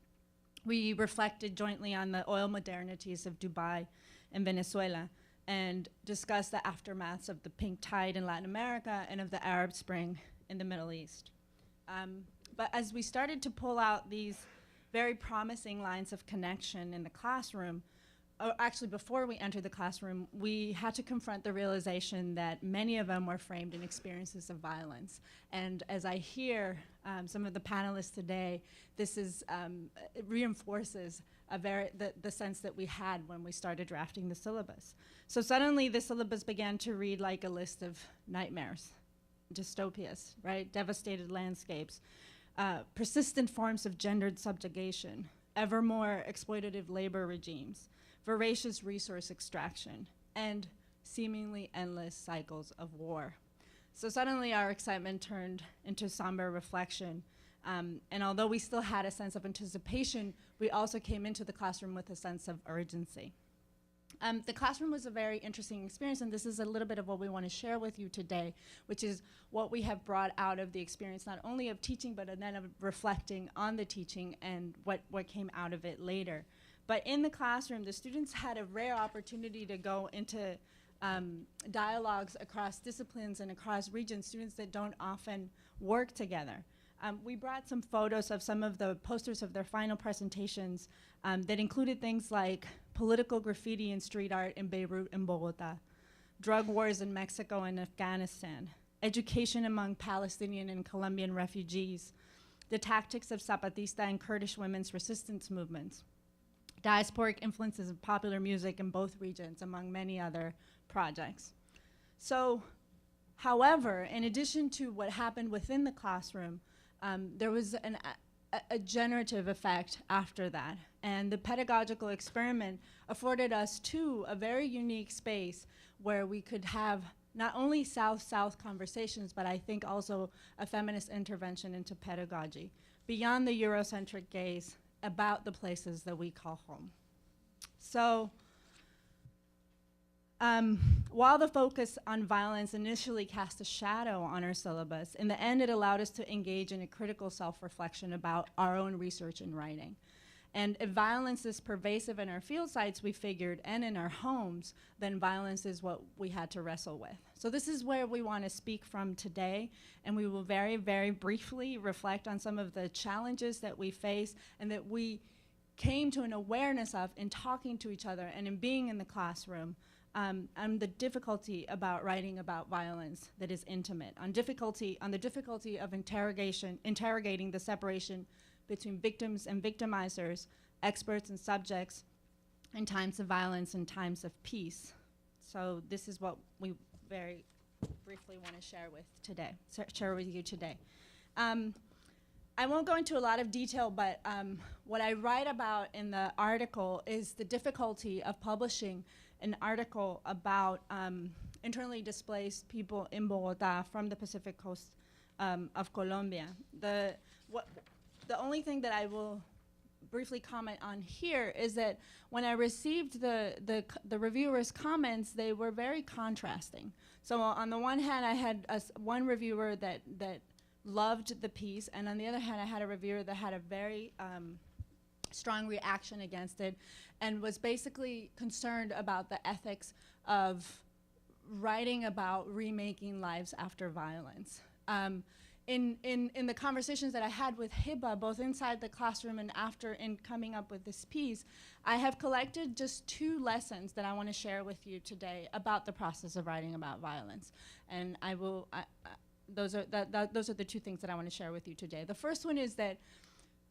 We reflected jointly on the oil modernities of Dubai and Venezuela and discussed the aftermaths of the pink tide in Latin America and of the Arab Spring in the Middle East. But as we started to pull out these very promising lines of connection in the classroom, actually before we entered the classroom, we had to confront the realization that many of them were framed in experiences of violence. And as I hear some of the panelists today, this is, it reinforces the sense that we had when we started drafting the syllabus. So suddenly the syllabus began to read like a list of nightmares, dystopias, right? Devastated landscapes, persistent forms of gendered subjugation, ever more exploitative labor regimes, voracious resource extraction, and seemingly endless cycles of war. So suddenly our excitement turned into somber reflection. And although we still had a sense of anticipation, we also came into the classroom with a sense of urgency. The classroom was a very interesting experience, and this is a little bit of what we want to share with you today, which is what we have brought out of the experience, not only of teaching, but then of reflecting on the teaching and what came out of it later. But in the classroom, the students had a rare opportunity to go into dialogues across disciplines and across regions, students that don't often work together. We brought some photos of some of the posters of their final presentations that included things like political graffiti and street art in Beirut and Bogota, drug wars in Mexico and Afghanistan, education among Palestinian and Colombian refugees, the tactics of Zapatista and Kurdish women's resistance movements, diasporic influences of popular music in both regions, among many other projects. So, however, in addition to what happened within the classroom, there was a generative effect after that. And the pedagogical experiment afforded us, too, a very unique space where we could have not only South-South conversations, but I think also a feminist intervention into pedagogy, beyond the Eurocentric gaze, about the places that we call home. So, while the focus on violence initially cast a shadow on our syllabus, in the end it allowed us to engage in a critical self-reflection about our own research and writing. And if violence is pervasive in our field sites, we figured, and in our homes, then violence is what we had to wrestle with. So this is where we want to speak from today, and we will very, very briefly reflect on some of the challenges that we face and that we came to an awareness of in talking to each other and in being in the classroom. And the difficulty about writing about violence that is intimate, on the difficulty of interrogating the separation between victims and victimizers, experts and subjects, in times of violence and times of peace. So this is what we very briefly want to share with you today. I won't go into a lot of detail, but what I write about in the article is the difficulty of publishing an article about internally displaced people in Bogota from the Pacific coast of Colombia. The only thing that I will briefly comment on here is that when I received the reviewers' comments, they were very contrasting. So on the one hand, I had one reviewer that loved the piece, and on the other hand, I had a reviewer that had a very strong reaction against it and was basically concerned about the ethics of writing about remaking lives after violence. In the conversations that I had with Hiba, both inside the classroom and after in coming up with this piece, I have collected just 2 lessons that I want to share with you today about the process of writing about violence. And those are the 2 things that I want to share with you today. The first one is that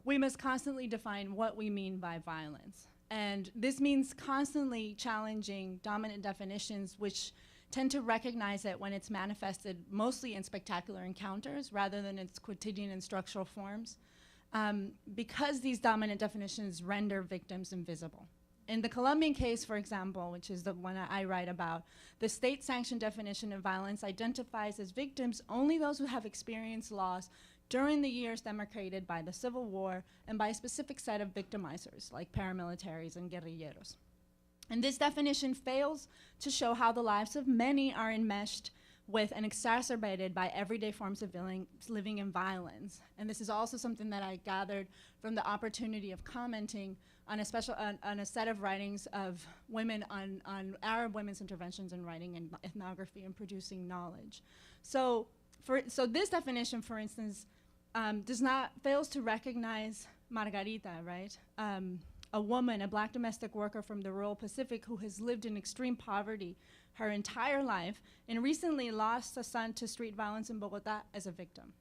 we must constantly define what we mean by violence. And this means constantly challenging dominant definitions which tend to recognize it when it's manifested mostly in spectacular encounters rather than its quotidian and structural forms, because these dominant definitions render victims invisible. In the Colombian case, for example, which is the one I write about, the state-sanctioned definition of violence identifies as victims only those who have experienced loss during the years demarcated by the Civil War and by a specific set of victimizers, like paramilitaries and guerrilleros. And this definition fails to show how the lives of many are enmeshed with and exacerbated by everyday forms of living in violence. And this is also something that I gathered from the opportunity of commenting on a set of writings of women on Arab women's interventions in writing and ethnography and producing knowledge. So this definition, for instance, fails to recognize Margarita, right? a woman, a black domestic worker from the rural Pacific who has lived in extreme poverty her entire life and recently lost a son to street violence in Bogota as a victim.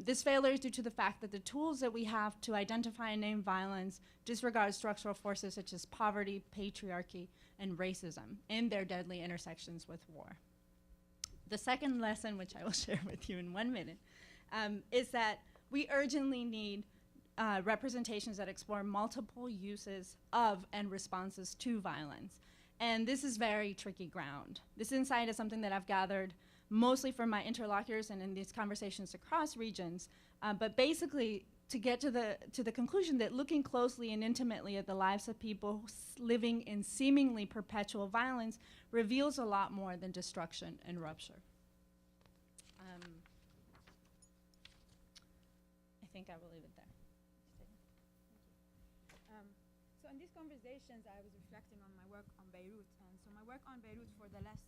This failure is due to the fact that the tools that we have to identify and name violence disregard structural forces such as poverty, patriarchy, and racism in their deadly intersections with war. The second lesson, which I will share with you in 1 minute, is that we urgently need representations that explore multiple uses of and responses to violence. And this is very tricky ground. This insight is something that I've gathered mostly from my interlocutors and in these conversations across regions, but basically to get to the conclusion that looking closely and intimately at the lives of people living in seemingly perpetual violence reveals a lot more than destruction and rupture. I think I will leave it there. So in these conversations, I was reflecting on my work on Beirut. And so my work on Beirut for the last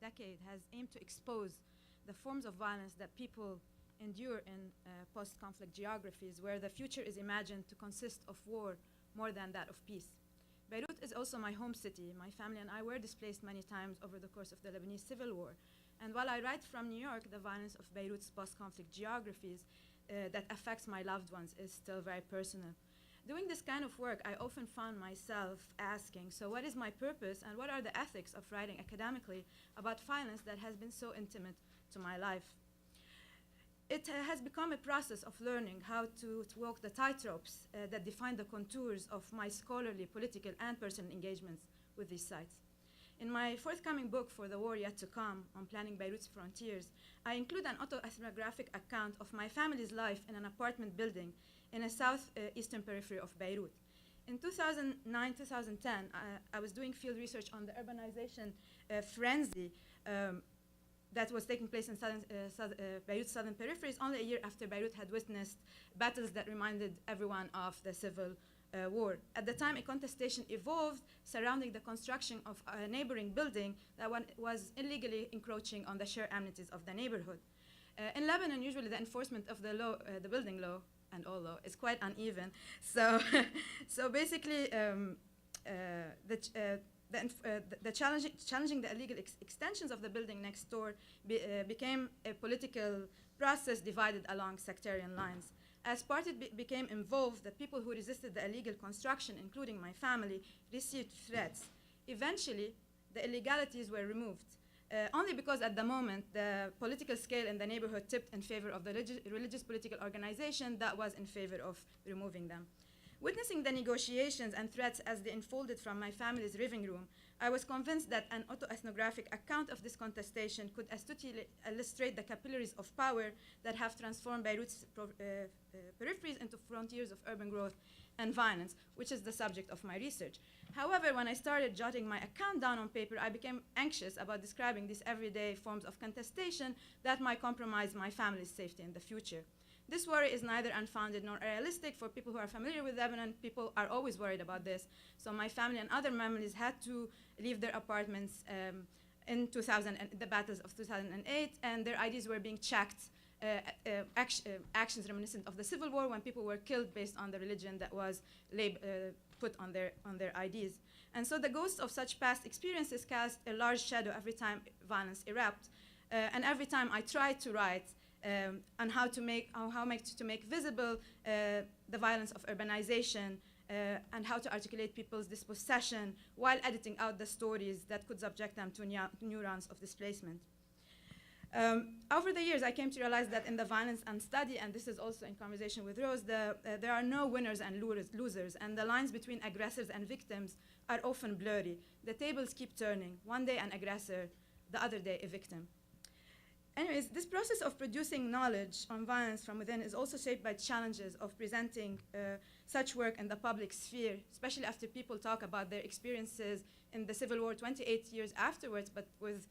decade has aimed to expose the forms of violence that people endure in post-conflict geographies where the future is imagined to consist of war more than that of peace. Beirut is also my home city. My family and I were displaced many times over the course of the Lebanese civil war. And while I write from New York, the violence of Beirut's post-conflict geographies that affects my loved ones is still very personal. Doing this kind of work, I often found myself asking, so what is my purpose and what are the ethics of writing academically about violence that has been so intimate to my life? It has become a process of learning how to walk the tightropes that define the contours of my scholarly, political, and personal engagements with these sites. In my forthcoming book, For the War Yet to Come, on planning Beirut's frontiers, I include an autoethnographic account of my family's life in an apartment building in a southeastern periphery of Beirut. In 2009-2010, I was doing field research on the urbanization frenzy that was taking place in Beirut's southern peripheries only a year after Beirut had witnessed battles that reminded everyone of the civil war. At the time, a contestation evolved surrounding the construction of a neighboring building that was illegally encroaching on the shared amenities of the neighborhood. In Lebanon, usually the enforcement of the law, the building law, and all law is quite uneven. So, so basically, challenging the illegal extensions of the building next door became a political process divided along sectarian lines. As parties became involved, the people who resisted the illegal construction, including my family, received threats. Eventually, the illegalities were removed. Only because at the moment the political scale in the neighborhood tipped in favor of the religious political organization that was in favor of removing them. Witnessing the negotiations and threats as they unfolded from my family's living room, I was convinced that an autoethnographic account of this contestation could astutely illustrate the capillaries of power that have transformed Beirut's peripheries into frontiers of urban growth and violence, which is the subject of my research. However, when I started jotting my account down on paper, I became anxious about describing these everyday forms of contestation that might compromise my family's safety in the future. This worry is neither unfounded nor realistic. For people who are familiar with Lebanon, people are always worried about this. So my family and other families had to leave their apartments in the battles of 2008, and their IDs were being checked. Actions reminiscent of the Civil War when people were killed based on the religion that was put on their IDs. And so the ghosts of such past experiences cast a large shadow every time violence erupts. And every time I try to write on how to make visible the violence of urbanization and how to articulate people's dispossession while editing out the stories that could subject them to new rounds of displacement. Over the years, I came to realize that in the violence and study, and this is also in conversation with Rose, there are no winners and losers, and the lines between aggressors and victims are often blurry. The tables keep turning. One day an aggressor, the other day a victim. Anyways, this process of producing knowledge on violence from within is also shaped by challenges of presenting such work in the public sphere, especially after people talk about their experiences in the Civil War 28 years afterwards, but with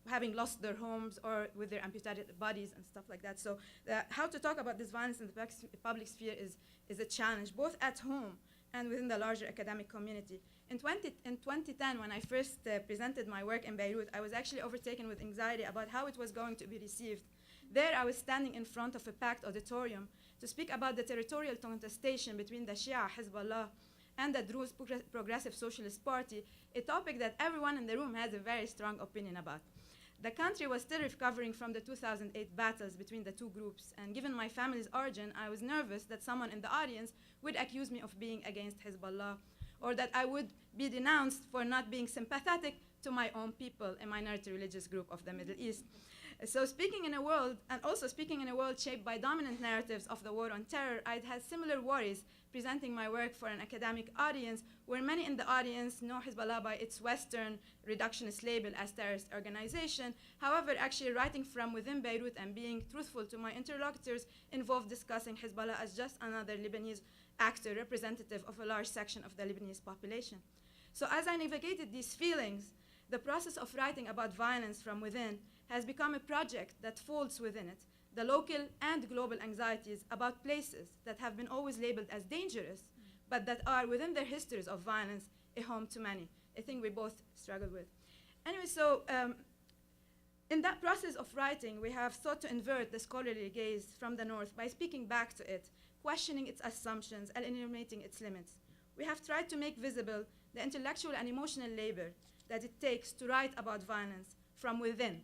having lost their homes or with their amputated bodies and stuff like that. So how to talk about this violence in the public sphere is a challenge, both at home and within the larger academic community. In 2010, when I first presented my work in Beirut, I was actually overtaken with anxiety about how it was going to be received. There I was standing in front of a packed auditorium to speak about the territorial contestation between the Shia Hezbollah and the Druze Progressive Socialist Party, a topic that everyone in the room has a very strong opinion about. The country was still recovering from the 2008 battles between the two groups, and given my family's origin, I was nervous that someone in the audience would accuse me of being against Hezbollah, or that I would be denounced for not being sympathetic to my own people, a minority religious group of the Middle East. So speaking in a world, and also speaking in a world shaped by dominant narratives of the war on terror, I'd had similar worries presenting my work for an academic audience, where many in the audience know Hezbollah by its Western reductionist label as terrorist organization. However, actually writing from within Beirut and being truthful to my interlocutors involved discussing Hezbollah as just another Lebanese actor representative of a large section of the Lebanese population. So as I navigated these feelings, the process of writing about violence from within has become a project that folds within it the local and global anxieties about places that have been always labeled as dangerous, but that are within their histories of violence a home to many, a thing we both struggle with. Anyway, so in that process of writing, we have sought to invert the scholarly gaze from the North by speaking back to it, questioning its assumptions and eliminating its limits. We have tried to make visible the intellectual and emotional labor that it takes to write about violence from within,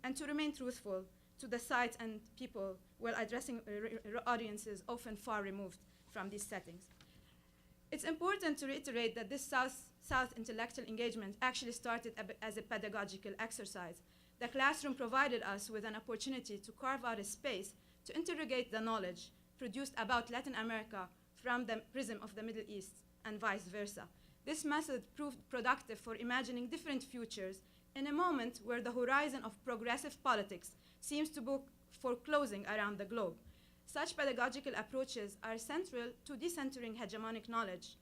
and to remain truthful to the sites and people while addressing audiences often far removed from these settings. It's important to reiterate that this South intellectual engagement actually started as a pedagogical exercise. The classroom provided us with an opportunity to carve out a space to interrogate the knowledge produced about Latin America from the prism of the Middle East and vice versa. This method proved productive for imagining different futures in a moment where the horizon of progressive politics seems to be foreclosing around the globe. Such pedagogical approaches are central to decentering hegemonic knowledge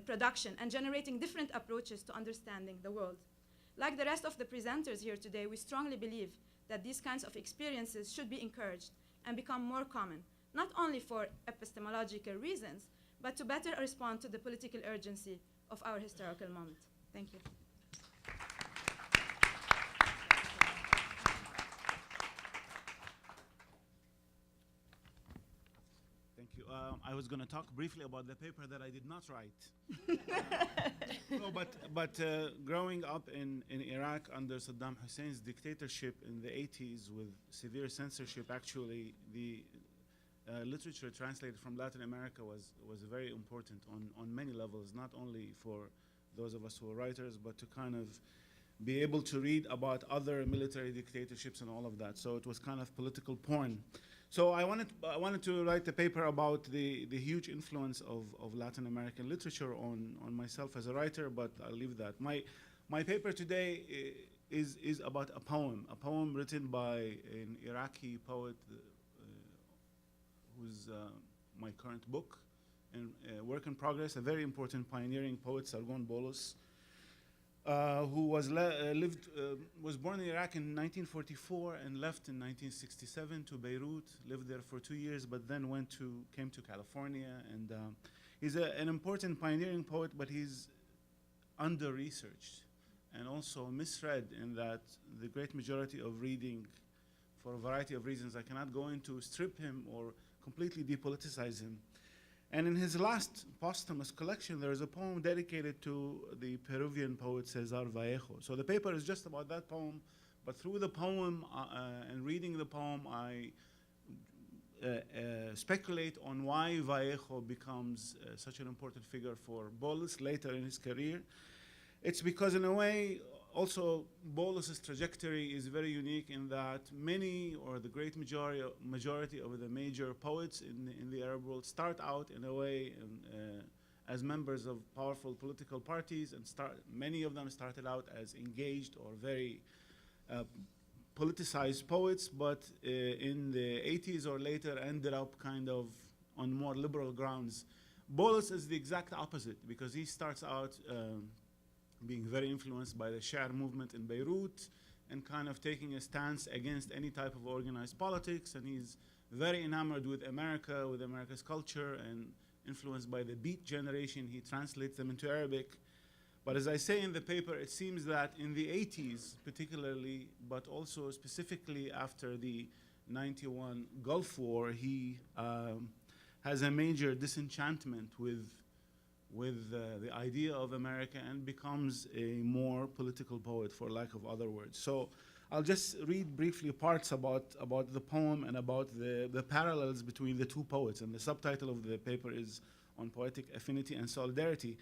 production and generating different approaches to understanding the world. Like the rest of the presenters here today, we strongly believe that these kinds of experiences should be encouraged and become more common, not only for epistemological reasons, but to better respond to the political urgency of our historical moment. Thank you. Thank you. I was going to talk briefly about the paper that I did not write. No, but growing up in Iraq under Saddam Hussein's dictatorship in the 80s with severe censorship, actually the literature translated from Latin America was very important on many levels, not only for those of us who are writers, but to kind of be able to read about other military dictatorships and all of that. So it was kind of political porn. So I wanted to write a paper about the huge influence of Latin American literature on myself as a writer, but I'll leave that. My paper today is about a poem written by an Iraqi poet who's my current book and work in progress, a very important pioneering poet, Sargon Bolos, who was born in Iraq in 1944 and left in 1967 to Beirut, lived there for 2 years, but then came to California, and he's an important pioneering poet, but he's under-researched and also misread in that the great majority of reading, for a variety of reasons, I cannot go into, strip him or completely depoliticize him. And in his last posthumous collection, there is a poem dedicated to the Peruvian poet Cesar Vallejo. So the paper is just about that poem, but through the poem and reading the poem, I speculate on why Vallejo becomes such an important figure for Bolos later in his career. It's because, in a way, also Bolos's trajectory is very unique in that many, or the great majority of the major poets in the Arab world start out in a way as members of powerful political parties, and many of them started out as engaged or very politicized poets, but in the 80s or later ended up kind of on more liberal grounds. Bolos is the exact opposite, because he starts out being very influenced by the Shia movement in Beirut and kind of taking a stance against any type of organized politics, and he's very enamored with America, with America's culture, and influenced by the Beat generation. He translates them into Arabic. But as I say in the paper, it seems that in the 80s particularly, but also specifically after the 91 Gulf War, he has a major disenchantment with the idea of America and becomes a more political poet, for lack of other words. So I'll just read briefly parts about the poem and about the parallels between the two poets. And the subtitle of the paper is On Poetic Affinity and Solidarity.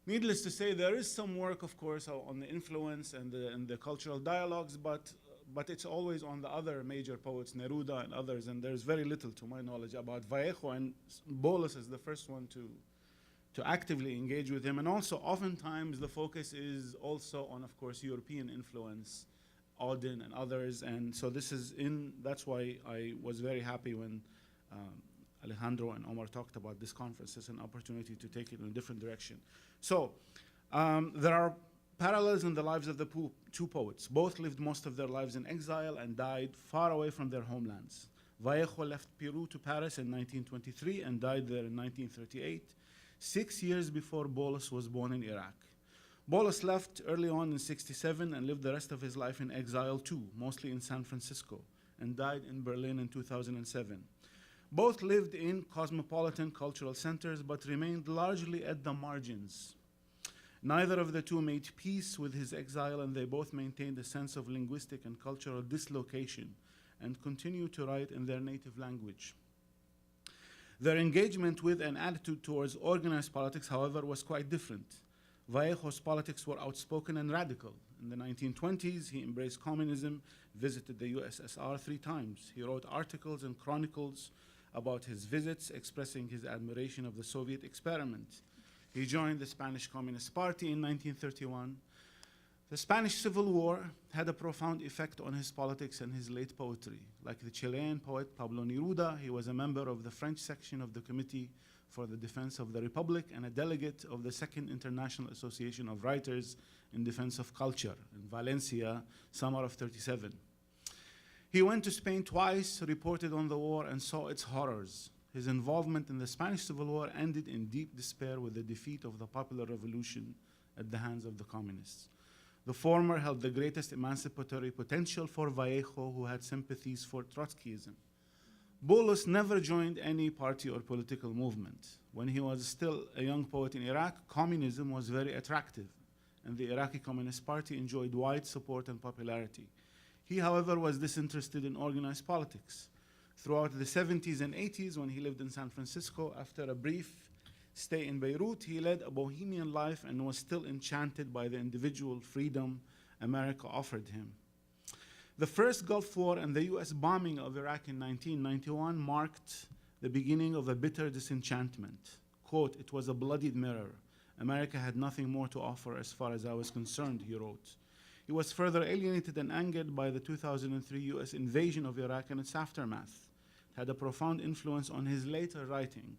Needless to say, there is some work, of course, on the influence and the cultural dialogues, but it's always on the other major poets, Neruda and others, and there's very little, to my knowledge, about Vallejo, and Bolos is the first one to actively engage with him. And also, oftentimes, the focus is also on, of course, European influence, Auden and others, and so that's why I was very happy when Alejandro and Omar talked about this conference as an opportunity to take it in a different direction. So there are parallels in the lives of the two poets. Both lived most of their lives in exile and died far away from their homelands. Vallejo left Peru to Paris in 1923 and died there in 1938, 6 years before Bolos was born in Iraq. Bolos left early on in '67 and lived the rest of his life in exile too, mostly in San Francisco, and died in Berlin in 2007. Both lived in cosmopolitan cultural centers, but remained largely at the margins. Neither of the two made peace with his exile, and they both maintained a sense of linguistic and cultural dislocation and continue to write in their native language. Their engagement with and attitude towards organized politics, however, was quite different. Vallejo's politics were outspoken and radical. In the 1920s, he embraced communism, visited the USSR 3 times. He wrote articles and chronicles about his visits, expressing his admiration of the Soviet experiment. He joined the Spanish Communist Party in 1931. The Spanish Civil War had a profound effect on his politics and his late poetry. Like the Chilean poet Pablo Neruda, he was a member of the French section of the Committee for the Defense of the Republic and a delegate of the Second International Association of Writers in Defense of Culture in Valencia, summer of '37. He went to Spain twice, reported on the war, and saw its horrors. His involvement in the Spanish Civil War ended in deep despair with the defeat of the popular revolution at the hands of the communists. The former held the greatest emancipatory potential for Vallejo, who had sympathies for Trotskyism. Bolos never joined any party or political movement. When he was still a young poet in Iraq, communism was very attractive, and the Iraqi Communist Party enjoyed wide support and popularity. He, however, was disinterested in organized politics. Throughout the 70s and 80s, when he lived in San Francisco, after a brief stay in Beirut, he led a bohemian life and was still enchanted by the individual freedom America offered him. The first Gulf War and the US bombing of Iraq in 1991 marked the beginning of a bitter disenchantment. Quote, "It was a bloodied mirror. America had nothing more to offer as far as I was concerned," he wrote. He was further alienated and angered by the 2003 US invasion of Iraq and its aftermath. It had a profound influence on his later writing.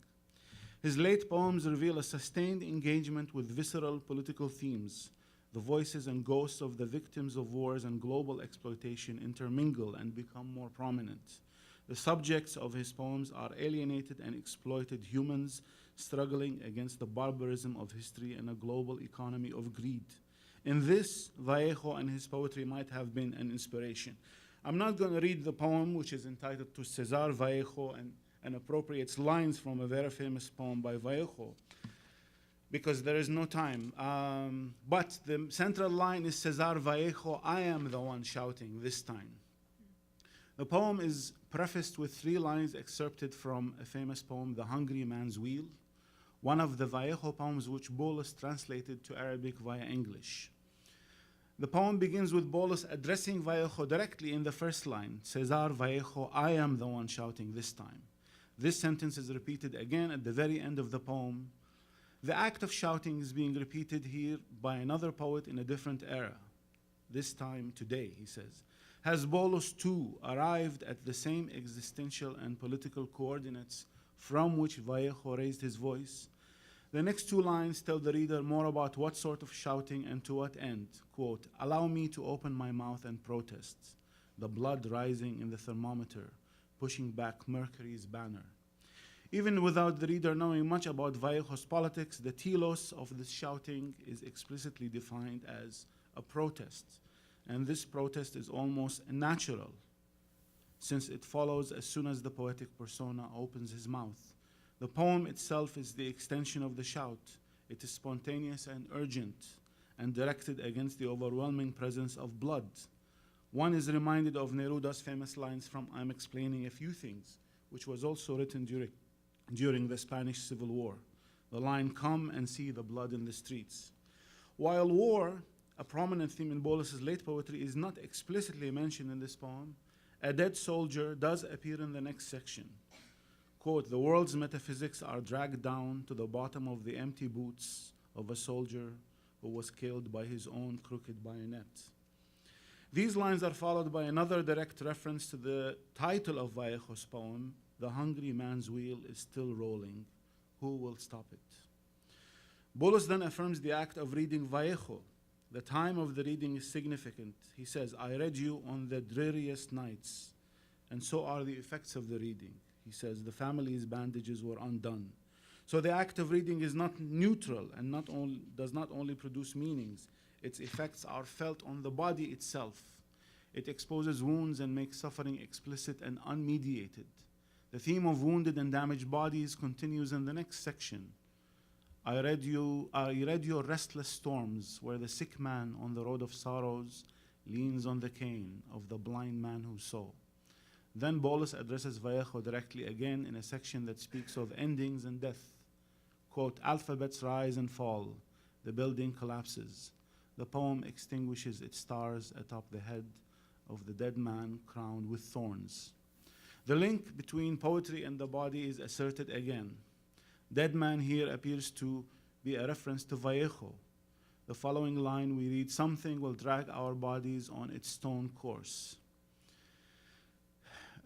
His late poems reveal a sustained engagement with visceral political themes. The voices and ghosts of the victims of wars and global exploitation intermingle and become more prominent. The subjects of his poems are alienated and exploited humans struggling against the barbarism of history and a global economy of greed. In this, Vallejo and his poetry might have been an inspiration. I'm not going to read the poem, which is entitled To Cesar Vallejo and appropriates lines from a very famous poem by Vallejo, because there is no time. But the central line is Cesar Vallejo, I am the one shouting this time. The poem is prefaced with 3 lines excerpted from a famous poem, The Hungry Man's Wheel, one of the Vallejo poems which Bolos translated to Arabic via English. The poem begins with Bolos addressing Vallejo directly in the first line, Cesar Vallejo, I am the one shouting this time. This sentence is repeated again at the very end of the poem. The act of shouting is being repeated here by another poet in a different era. This time today, he says. Has Bolos too arrived at the same existential and political coordinates from which Vallejo raised his voice? The next 2 lines tell the reader more about what sort of shouting and to what end. Quote, allow me to open my mouth and protest, the blood rising in the thermometer, pushing back Mercury's banner. Even without the reader knowing much about Vallejo's politics, the telos of this shouting is explicitly defined as a protest. And this protest is almost natural, since it follows as soon as the poetic persona opens his mouth. The poem itself is the extension of the shout. It is spontaneous and urgent, and directed against the overwhelming presence of blood. One is reminded of Neruda's famous lines from I'm Explaining a Few Things, which was also written during the Spanish Civil War. The line, come and see the blood in the streets. While war, a prominent theme in Bolus's late poetry, is not explicitly mentioned in this poem, a dead soldier does appear in the next section. Quote, the world's metaphysics are dragged down to the bottom of the empty boots of a soldier who was killed by his own crooked bayonet. These lines are followed by another direct reference to the title of Vallejo's poem, The Hungry Man's Wheel is Still Rolling. Who will stop it? Bolus then affirms the act of reading Vallejo. The time of the reading is significant. He says, I read you on the dreariest nights, and so are the effects of the reading. He says, the family's bandages were undone. So the act of reading is not neutral and does not only produce meanings, its effects are felt on the body itself. It exposes wounds and makes suffering explicit and unmediated. The theme of wounded and damaged bodies continues in the next section. I read your restless storms, where the sick man on the road of sorrows leans on the cane of the blind man who saw. Then Bolus addresses Vallejo directly again in a section that speaks of endings and death. Quote, alphabets rise and fall, the building collapses. The poem extinguishes its stars atop the head of the dead man crowned with thorns. The link between poetry and the body is asserted again. Dead man here appears to be a reference to Vallejo. The following line we read, something will drag our bodies on its stone course.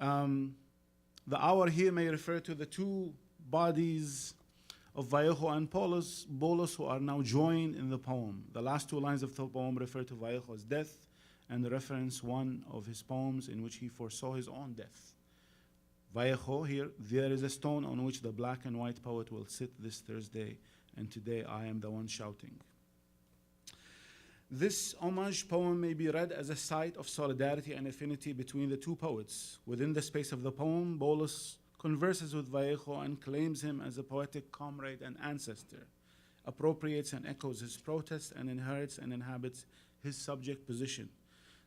The hour here may refer to the two bodies of Vallejo and Bolus, who are now joined in the poem. The last two lines of the poem refer to Vallejo's death and reference one of his poems in which he foresaw his own death. Vallejo here, there is a stone on which the black and white poet will sit this Thursday, and today I am the one shouting. This homage poem may be read as a site of solidarity and affinity between the two poets. Within the space of the poem, Bolus converses with Vallejo and claims him as a poetic comrade and ancestor, appropriates and echoes his protest, and inherits and inhabits his subject position.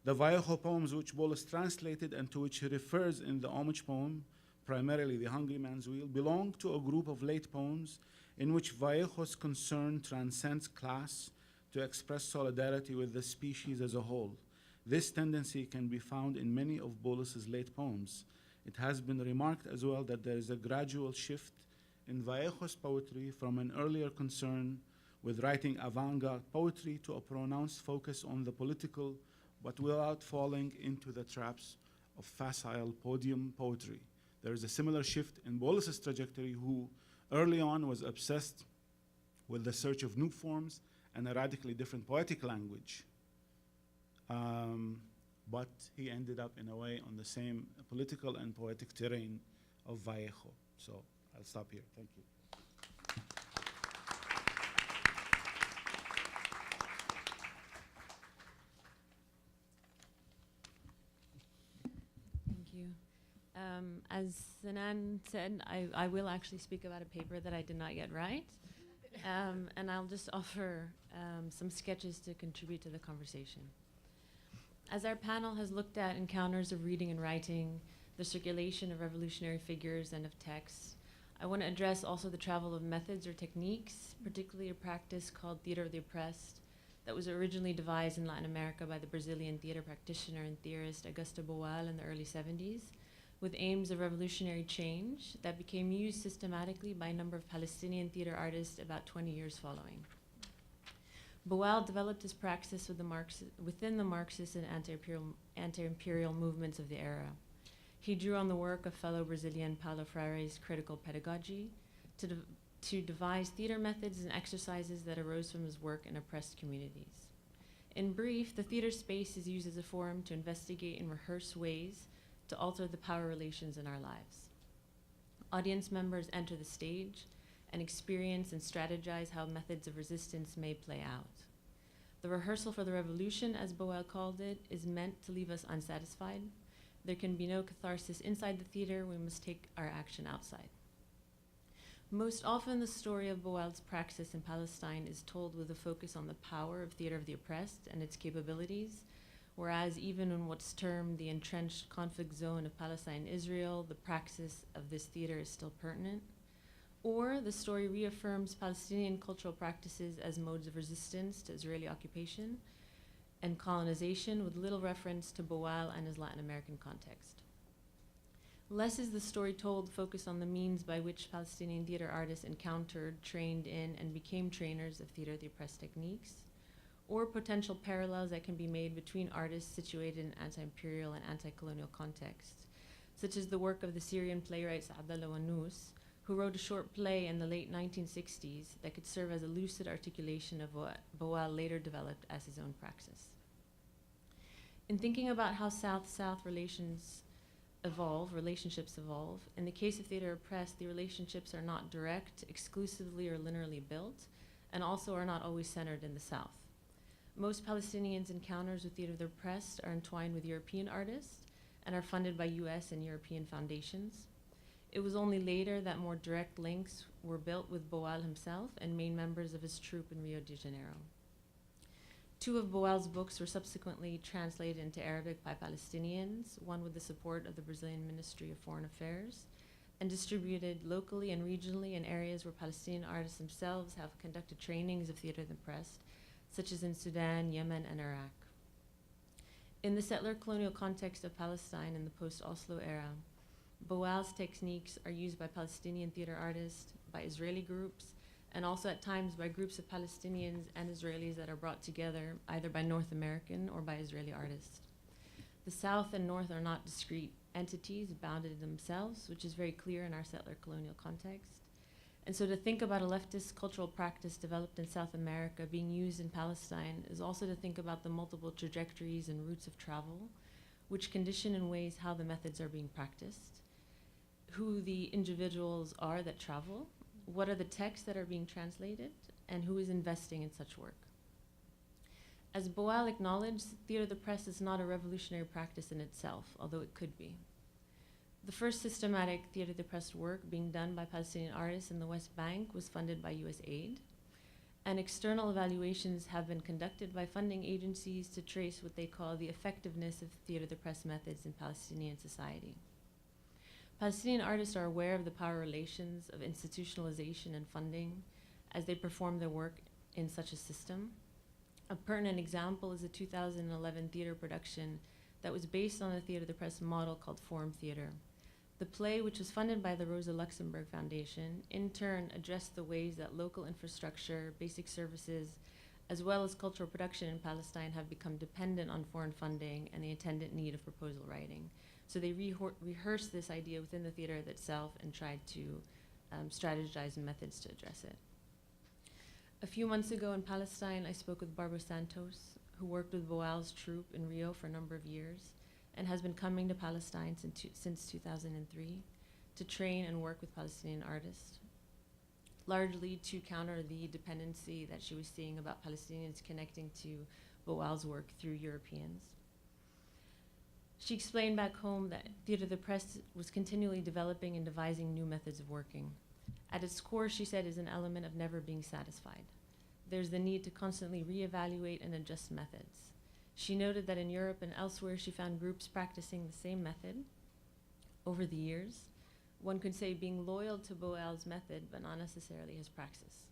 The Vallejo poems which Bolus translated and to which he refers in the homage poem, primarily The Hungry Man's Wheel, belong to a group of late poems in which Vallejo's concern transcends class to express solidarity with the species as a whole. This tendency can be found in many of Bolus's late poems. It has been remarked as well that there is a gradual shift in Vallejo's poetry from an earlier concern with writing avant-garde poetry to a pronounced focus on the political, but without falling into the traps of facile podium poetry. There is a similar shift in Bolus's trajectory, who early on was obsessed with the search of new forms and a radically different poetic language. But he ended up in a way on the same political and poetic terrain of Vallejo. So I'll stop here, thank you. Thank you. As Sinan said, I will actually speak about a paper that I did not yet write. And I'll just offer some sketches to contribute to the conversation. As our panel has looked at encounters of reading and writing, the circulation of revolutionary figures and of texts, I want to address also the travel of methods or techniques, particularly a practice called theater of the oppressed that was originally devised in Latin America by the Brazilian theater practitioner and theorist Augusto Boal in the early 70s, with aims of revolutionary change that became used systematically by a number of Palestinian theater artists about 20 years following. Boal developed his praxis within the Marxist and anti-imperial movements of the era. He drew on the work of fellow Brazilian Paulo Freire's critical pedagogy to devise theater methods and exercises that arose from his work in oppressed communities. In brief, the theater space is used as a forum to investigate and rehearse ways to alter the power relations in our lives. Audience members enter the stage and experience and strategize how methods of resistance may play out. The rehearsal for the revolution, as Boal called it, is meant to leave us unsatisfied. There can be no catharsis inside the theater. We must take our action outside. Most often, the story of Boal's praxis in Palestine is told with a focus on the power of theater of the oppressed and its capabilities, whereas even in what's termed the entrenched conflict zone of Palestine and Israel, the praxis of this theater is still pertinent. Or the story reaffirms Palestinian cultural practices as modes of resistance to Israeli occupation and colonization, with little reference to Boal and his Latin American context. Less is the story told focused on the means by which Palestinian theater artists encountered, trained in, and became trainers of theater of the oppressed techniques, or potential parallels that can be made between artists situated in anti-imperial and anti-colonial contexts, such as the work of the Syrian playwright Jadaliyya, who wrote a short play in the late 1960s that could serve as a lucid articulation of what Boal later developed as his own praxis. In thinking about how South-South relationships evolve, in the case of theater oppressed, the relationships are not direct, exclusively, or linearly built, and also are not always centered in the South. Most Palestinians' encounters with theater of the oppressed are entwined with European artists and are funded by US and European foundations. It was only later that more direct links were built with Boal himself and main members of his troupe in Rio de Janeiro. 2 of Boal's books were subsequently translated into Arabic by Palestinians, one with the support of the Brazilian Ministry of Foreign Affairs, and distributed locally and regionally in areas where Palestinian artists themselves have conducted trainings of theater of the oppressed, such as in Sudan, Yemen, and Iraq. In the settler colonial context of Palestine in the post-Oslo era, Boal's techniques are used by Palestinian theater artists, by Israeli groups, and also at times by groups of Palestinians and Israelis that are brought together either by North American or by Israeli artists. The South and North are not discrete entities bounded themselves, which is very clear in our settler colonial context. And so to think about a leftist cultural practice developed in South America being used in Palestine is also to think about the multiple trajectories and routes of travel, which condition in ways how the methods are being practiced, who the individuals are that travel, what are the texts that are being translated, and who is investing in such work. As Boal acknowledged, theater of the press is not a revolutionary practice in itself, although it could be. The first systematic theater of the press work being done by Palestinian artists in the West Bank was funded by US aid, and external evaluations have been conducted by funding agencies to trace what they call the effectiveness of theater of the press methods in Palestinian society. Palestinian artists are aware of the power relations of institutionalization and funding as they perform their work in such a system. A pertinent example is a 2011 theater production that was based on a theater of the press model called Forum Theater. The play, which was funded by the Rosa Luxemburg Foundation, in turn addressed the ways that local infrastructure, basic services, as well as cultural production in Palestine have become dependent on foreign funding and the attendant need of proposal writing. So they rehearsed this idea within the theater itself and tried to strategize methods to address it. A few months ago in Palestine, I spoke with Barbara Santos, who worked with Boal's troupe in Rio for a number of years and has been coming to Palestine since 2003 to train and work with Palestinian artists, largely to counter the dependency that she was seeing about Palestinians connecting to Boal's work through Europeans. She explained back home that theater of the press was continually developing and devising new methods of working. At its core, she said, is an element of never being satisfied. There's the need to constantly reevaluate and adjust methods. She noted that in Europe and elsewhere, she found groups practicing the same method over the years. One could say being loyal to Boal's method, but not necessarily his praxis.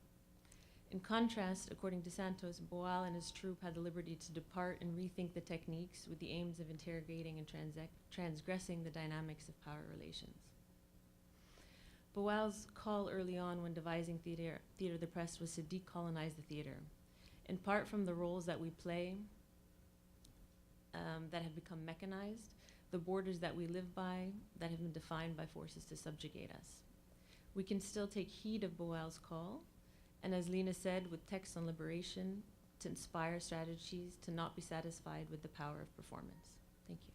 In contrast, according to Santos, Boal and his troupe had the liberty to depart and rethink the techniques with the aims of interrogating and transgressing the dynamics of power relations. Boal's call early on when devising theater of the press was to decolonize the theater, in part from the roles that we play that have become mechanized, the borders that we live by that have been defined by forces to subjugate us. We can still take heed of Boal's call, and as Lena said, with texts on liberation, to inspire strategies to not be satisfied with the power of performance. Thank you.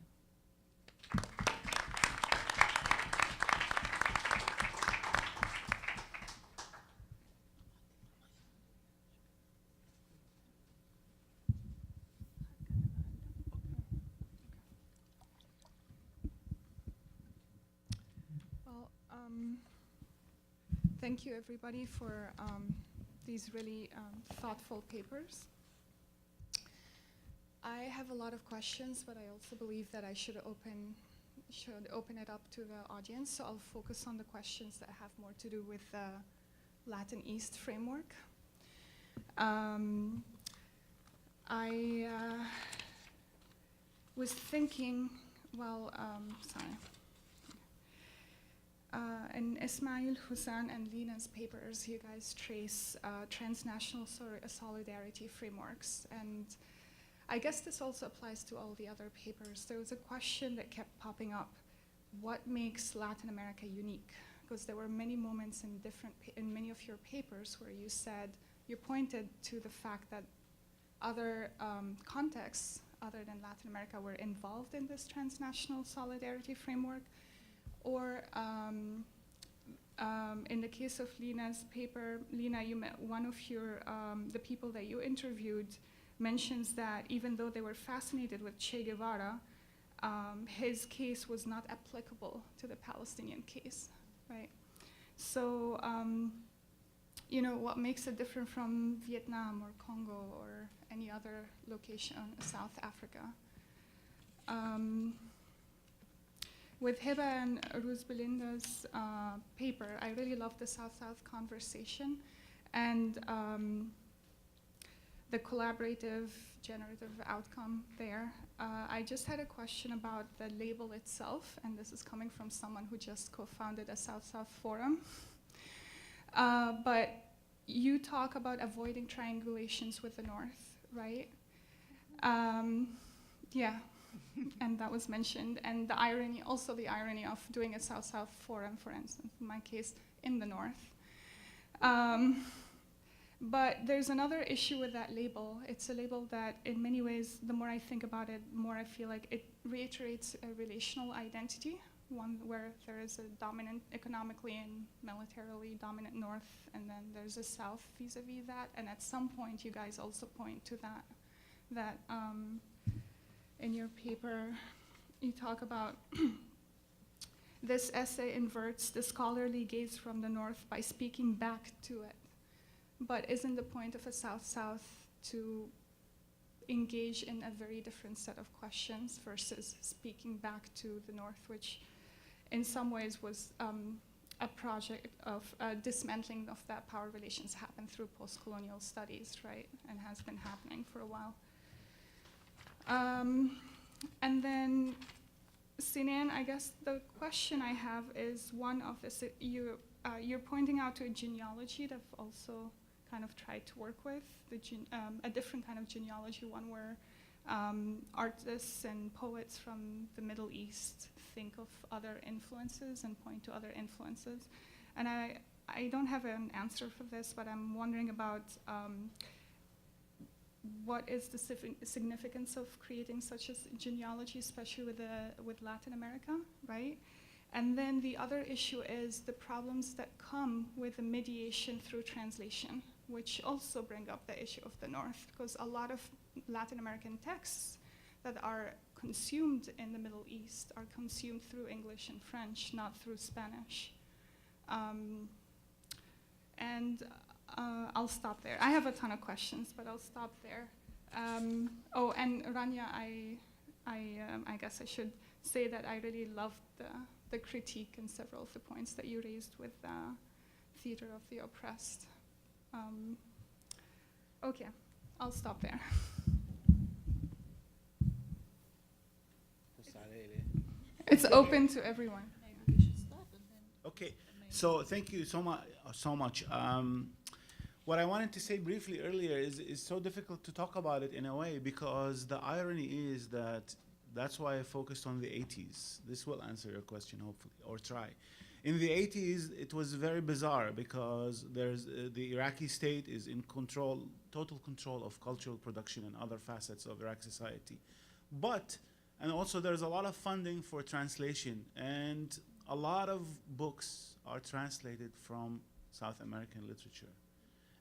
Thank you, everybody, for these really thoughtful papers. I have a lot of questions, but I also believe that I should open it up to the audience. So I'll focus on the questions that have more to do with the Latin East framework. I was thinking, well, in Ismail, Houzan, and Lina's papers, you guys trace transnational solidarity frameworks. And I guess this also applies to all the other papers. There was a question that kept popping up. What makes Latin America unique? Because there were many moments in many of your papers where you pointed to the fact that other contexts other than Latin America were involved in this transnational solidarity framework. Or in the case of Lina's paper, Lina, one of the people that you interviewed mentions that even though they were fascinated with Che Guevara, his case was not applicable to the Palestinian case, right? So, what makes it different from Vietnam or Congo or any other location, South Africa? With Hiba and Ruz Belinda's paper, I really loved the South-South conversation and the collaborative generative outcome there. I just had a question about the label itself, and this is coming from someone who just co-founded a South-South forum. But you talk about avoiding triangulations with the North, right? Yeah. And that was mentioned, and the irony of doing a South-South forum, for instance, in my case, in the North. But there's another issue with that label. It's a label that, in many ways, the more I think about it, the more I feel like it reiterates a relational identity, one where there is a dominant, economically and militarily dominant North, and then there's a South vis-a-vis that, and at some point, you guys also point to that in your paper, you talk about this essay inverts the scholarly gaze from the North by speaking back to it. But isn't the point of a South-South to engage in a very different set of questions versus speaking back to the North, which in some ways was a project of dismantling of that power relations happened through post-colonial studies, right? And has been happening for a while. And then, Sinan, I guess the question I have is one of this, you're pointing out to a genealogy that I've also kind of tried to work with, a different kind of genealogy, one where artists and poets from the Middle East think of other influences and point to other influences. And I don't have an answer for this, but I'm wondering about what is the significance of creating such a genealogy, especially with Latin America, right? And then the other issue is the problems that come with the mediation through translation, which also bring up the issue of the North, because a lot of Latin American texts that are consumed in the Middle East are consumed through English and French, not through Spanish. I'll stop there. I have a ton of questions, but I'll stop there. Oh, and Rania, I guess I should say that I really loved the critique and several of the points that you raised with theater of the oppressed. Okay, I'll stop there. It's open to everyone. Maybe we should stop and then. Okay, so thank you so much. What I wanted to say briefly earlier is so difficult to talk about it in a way because the irony is that's why I focused on the 80s. This will answer your question, hopefully, or try. In the 80s, it was very bizarre because there's the Iraqi state is in control, total control of cultural production and other facets of Iraqi society. And also there's a lot of funding for translation, and a lot of books are translated from South American literature.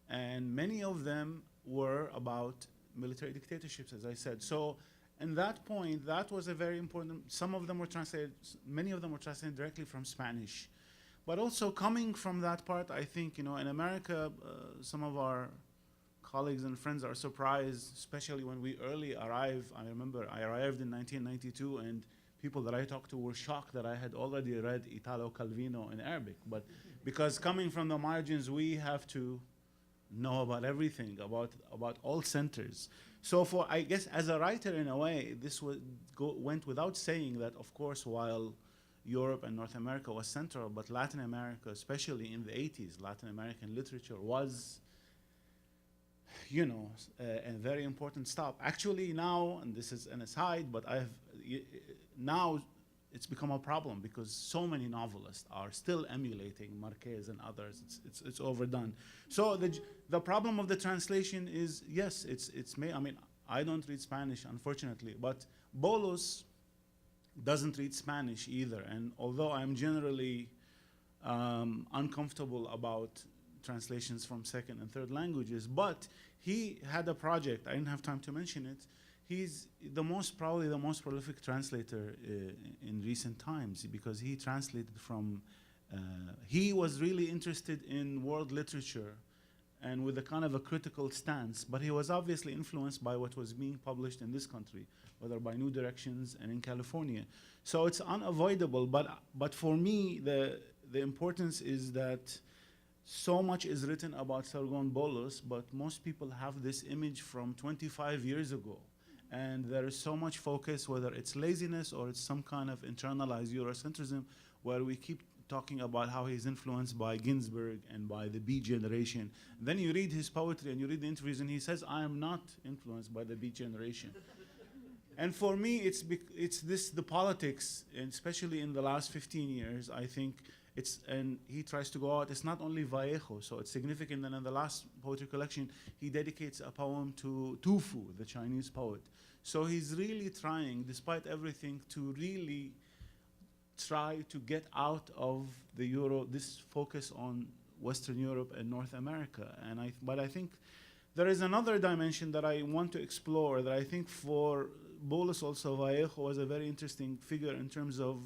And many of them were about military dictatorships, as I said. So, at that point, that was a very important, some of them were translated, many of them were translated directly from Spanish. But also coming from that part, I think, in America, some of our colleagues and friends are surprised, especially when we early arrived. I remember I arrived in 1992, and people that I talked to were shocked that I had already read Italo Calvino in Arabic. But because coming from the margins, we have to know about everything, about all centers. So I guess as a writer, in a way, this went without saying that, of course, while Europe and North America was central, but Latin America, especially in the 80s, Latin American literature was, a very important stop. Actually now, and this is an aside, but now it's become a problem because so many novelists are still emulating Marquez and others. It's overdone. So the problem of the translation is, yes, I don't read Spanish, unfortunately, but Bolos doesn't read Spanish either. And although I'm generally uncomfortable about translations from second and third languages, but he had a project, I didn't have time to mention it. He's probably the most prolific translator in recent times, because he translated from, he was really interested in world literature and with a kind of a critical stance, but he was obviously influenced by what was being published in this country, whether by New Directions and in California. So it's unavoidable, but for me, the importance is that so much is written about Sargon Bolos, but most people have this image from 25 years ago. And there is so much focus, whether it's laziness or it's some kind of internalized Eurocentrism, where we keep talking about how he's influenced by Ginsberg and by the Beat generation. Then you read his poetry and you read the interviews, and he says, I am not influenced by the Beat generation. And for me, it's the politics, and especially in the last 15 years, I think and he tries to go out, it's not only Vallejo, so it's significant that in the last poetry collection, he dedicates a poem to Tu Fu, the Chinese poet. So he's really trying, despite everything, to really try to get out of this focus on Western Europe and North America. But I think there is another dimension that I want to explore, that I think for Bolos also, Vallejo was a very interesting figure in terms of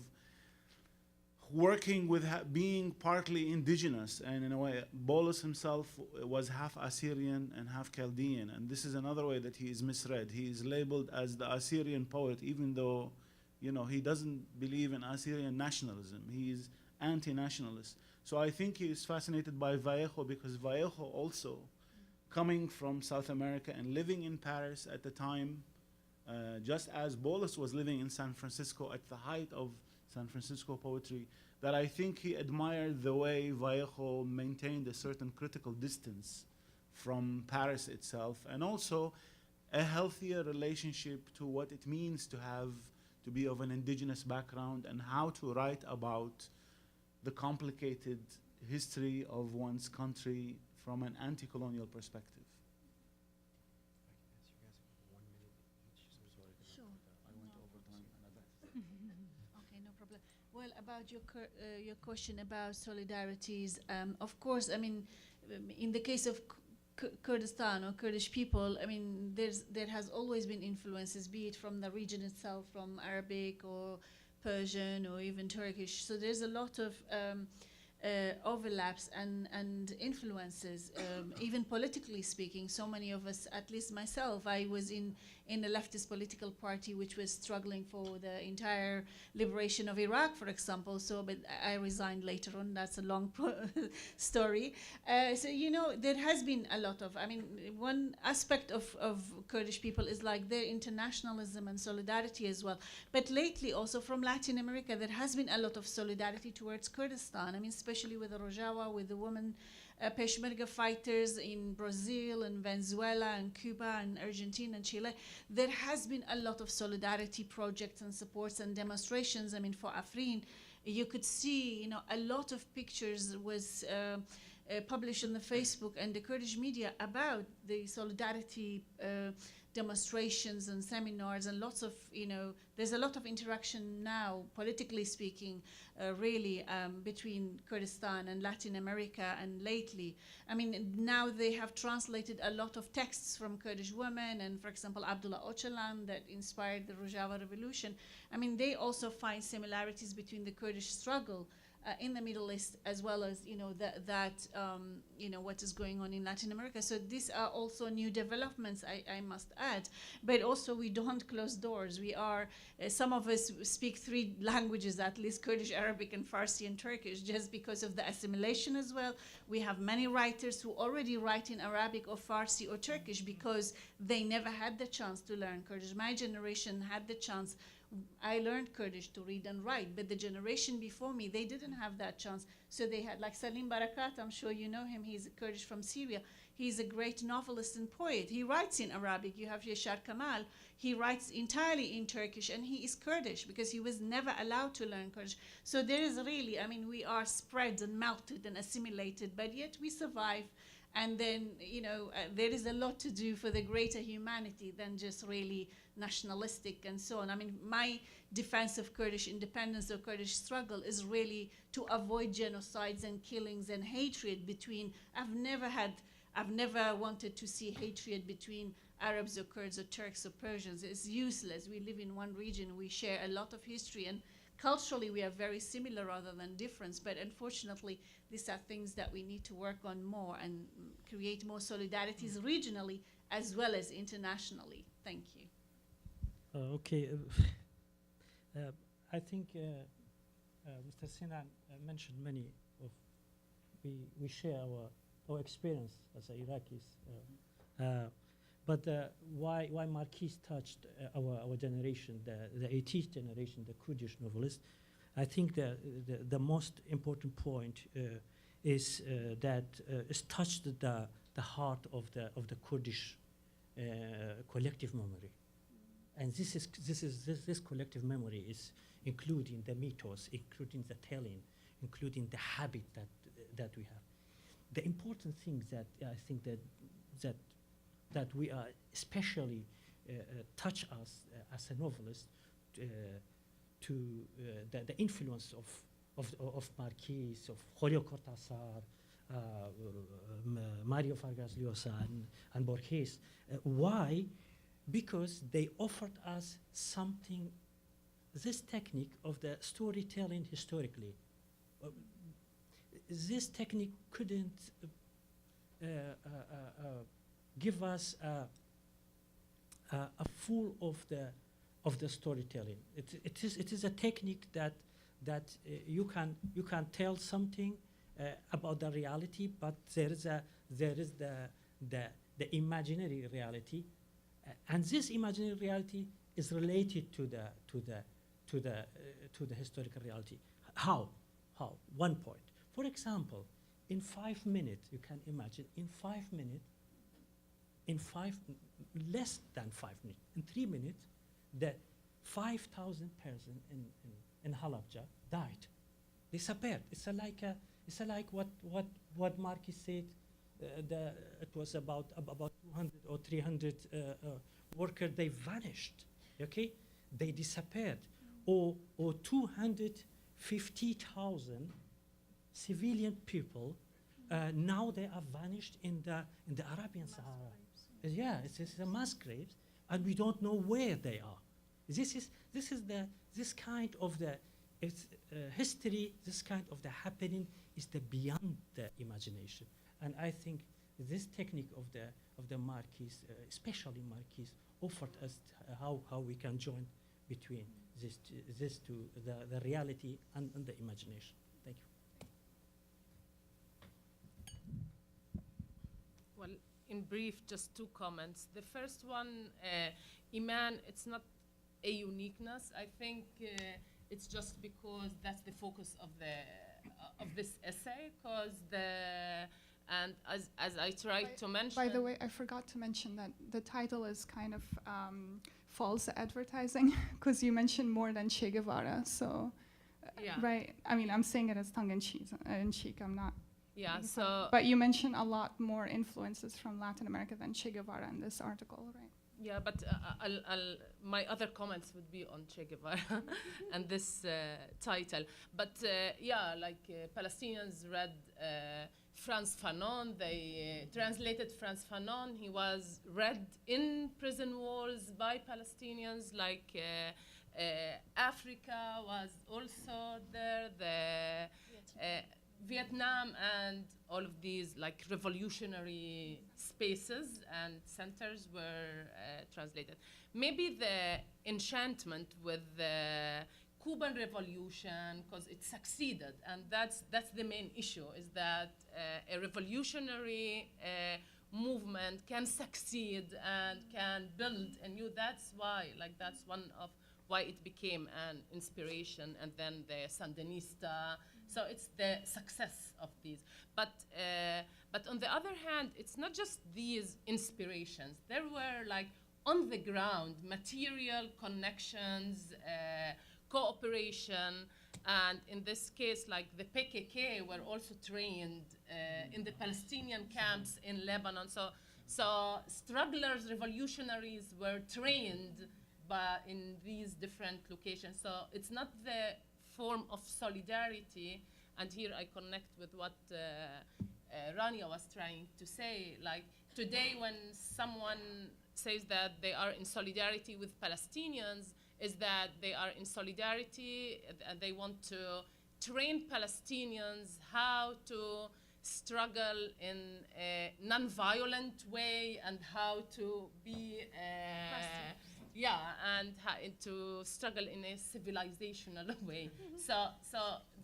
working with being partly indigenous, and in a way, Bolos himself was half Assyrian and half Chaldean, and this is another way that he is misread. He is labeled as the Assyrian poet, even though, he doesn't believe in Assyrian nationalism. He is anti-nationalist. So I think he is fascinated by Vallejo, because Vallejo also, coming from South America and living in Paris at the time, just as Bolos was living in San Francisco at the height of San Francisco poetry, that I think he admired the way Vallejo maintained a certain critical distance from Paris itself, and also a healthier relationship to what it means to be of an indigenous background, and how to write about the complicated history of one's country from an anti-colonial perspective. Well, about your question about solidarities, of course, in the case of Kurdistan or Kurdish people, there has always been influences, be it from the region itself, from Arabic or Persian or even Turkish. So there's a lot of overlaps and influences, even politically speaking. So many of us, at least myself, I was in a leftist political party which was struggling for the entire liberation of Iraq, for example. But I resigned later on. That's a long story. There has been a lot of, one aspect of Kurdish people is like their internationalism and solidarity as well. But lately also from Latin America, there has been a lot of solidarity towards Kurdistan. Especially with the Rojava, with the women Peshmerga fighters in Brazil and Venezuela and Cuba and Argentina and Chile. There has been a lot of solidarity projects and supports and demonstrations. For Afrin, you could see, a lot of pictures was published on the Facebook and the Kurdish media about the solidarity demonstrations and seminars, and lots of, there's a lot of interaction now, politically speaking, really, between Kurdistan and Latin America. And lately, now they have translated a lot of texts from Kurdish women, and for example, Abdullah Öcalan, that inspired the Rojava revolution. They also find similarities between the Kurdish struggle in the Middle East, as well as what is going on in Latin America. So these are also new developments, I must add. But also we don't close doors. We are some of us speak 3 languages at least: Kurdish, Arabic, and Farsi and Turkish, just because of the assimilation as well. We have many writers who already write in Arabic or Farsi or Turkish because they never had the chance to learn Kurdish. My generation had the chance. I learned Kurdish to read and write, but the generation before me, they didn't have that chance. So they had, like Salim Barakat, I'm sure you know him, he's Kurdish from Syria. He's a great novelist and poet. He writes in Arabic. You have Yashar Kamal. He writes entirely in Turkish, and he is Kurdish because he was never allowed to learn Kurdish. So there is really, I mean, we are spread and melted and assimilated, but yet we survive. And then, there is a lot to do for the greater humanity than just really nationalistic and so on. I mean, my defense of Kurdish independence or Kurdish struggle is really to avoid genocides and killings and hatred between. I've never wanted to see hatred between Arabs or Kurds or Turks or Persians. It's useless. We live in one region. We share a lot of history, and culturally we are very similar rather than different. But unfortunately, these are things that we need to work on more and create more solidarities regionally as well as internationally. Thank you. Okay. I think Mr. Sinan mentioned many of, we share our experience as Iraqis. But why Marquis touched our generation, the 80th generation, the Kurdish novelist, I think the most important point is that it's touched the heart of the Kurdish collective memory. And this collective memory is including the mythos, including the telling, including the habit that we have. The important thing that I think that we are especially touch us as a novelist to the influence of Marquis, of Julio Cortázar, Mario Vargas Llosa, and Borges. Why? Because they offered us something, this technique of the storytelling historically. This technique couldn't give us a full of the storytelling. It is a technique that you can tell something about the reality, but there is the imaginary reality, and this imaginary reality is related to the historical reality. How? One point. For example, in 5 minutes, you can imagine less than 5 minutes, in 3 minutes, that 5,000 persons in Halabja died, disappeared. It's like what Marquis said. It was about 200 or 300 workers. They vanished. Okay, they disappeared. Or 250,000 civilian people. Now they are vanished in the Arabian Sahara. Yeah, it's a mass graves, and we don't know where they are. This kind of the history. This kind of the happening is the beyond the imagination, and I think this technique of the Marquis, especially Marquis, offered us how we can join between this two, the reality and the imagination. Thank you. Well, in brief, just 2 comments. The first one, Iman, it's not a uniqueness. I think it's just because that's the focus of this essay. And as I tried to mention. By the way, I forgot to mention that the title is kind of false advertising because you mentioned more than Che Guevara. So, yeah. Right. I mean, I'm saying it as tongue in cheek. I'm not. Yeah. So. But you mentioned a lot more influences from Latin America than Che Guevara in this article, right? Yeah, but my other comments would be on Che Guevara and this title. But yeah, like Palestinians read Frantz Fanon. They translated Frantz Fanon. He was read in prison walls by Palestinians. Like Africa was also there. Vietnam and all of these like revolutionary spaces and centers were translated. Maybe the enchantment with the Cuban Revolution, because it succeeded, and that's the main issue, is that a revolutionary movement can succeed and can build a new. That's why, like, that's one of why it became an inspiration, and then the Sandinista. So it's the success of these. But on the other hand, it's not just these inspirations. There were like on the ground material connections, cooperation, and in this case, like the PKK were also trained in the Palestinian camps in Lebanon. So strugglers, revolutionaries were trained in these different locations. So it's not the form of solidarity, and here I connect with what Rania was trying to say. Like today, when someone says that they are in solidarity with Palestinians, is that they are in solidarity and they want to train Palestinians how to struggle in a non-violent way and how to be and to struggle in a civilizational way. So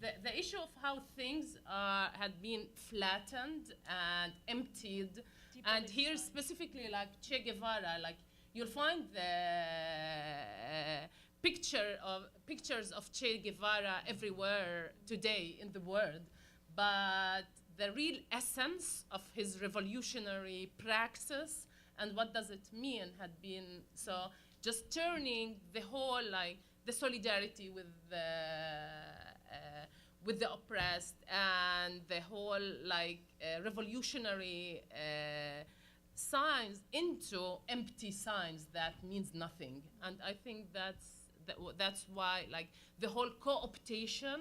the issue of how things had been flattened and emptied, and here specifically like Che Guevara, like you'll find the pictures of Che Guevara everywhere today in the world, but the real essence of his revolutionary praxis and what does it mean had been so just turning the whole like the solidarity with the oppressed and the whole like revolutionary signs into empty signs that means nothing. And I think that's why like the whole co-optation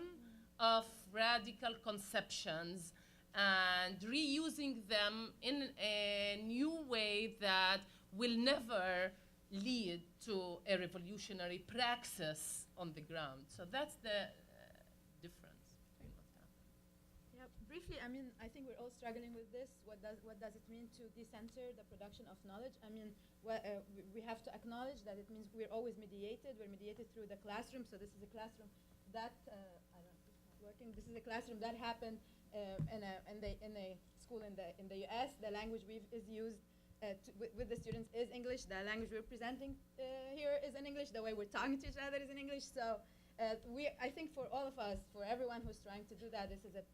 of radical conceptions and reusing them in a new way that will never lead to a revolutionary praxis on the ground. So that's the difference between what's happening. Yeah, briefly, I mean, I think we're all struggling with this. What does it mean to decenter the production of knowledge? I mean, we have to acknowledge that it means we're always mediated. We're mediated through the classroom. So this is a classroom that I don't know if it's not working. This is a classroom that happened in a school in the U.S. The language is used with the students is English. The language we're presenting here is in English. The way we're talking to each other is in English. So I think for all of us, for everyone who's trying to do that, this is a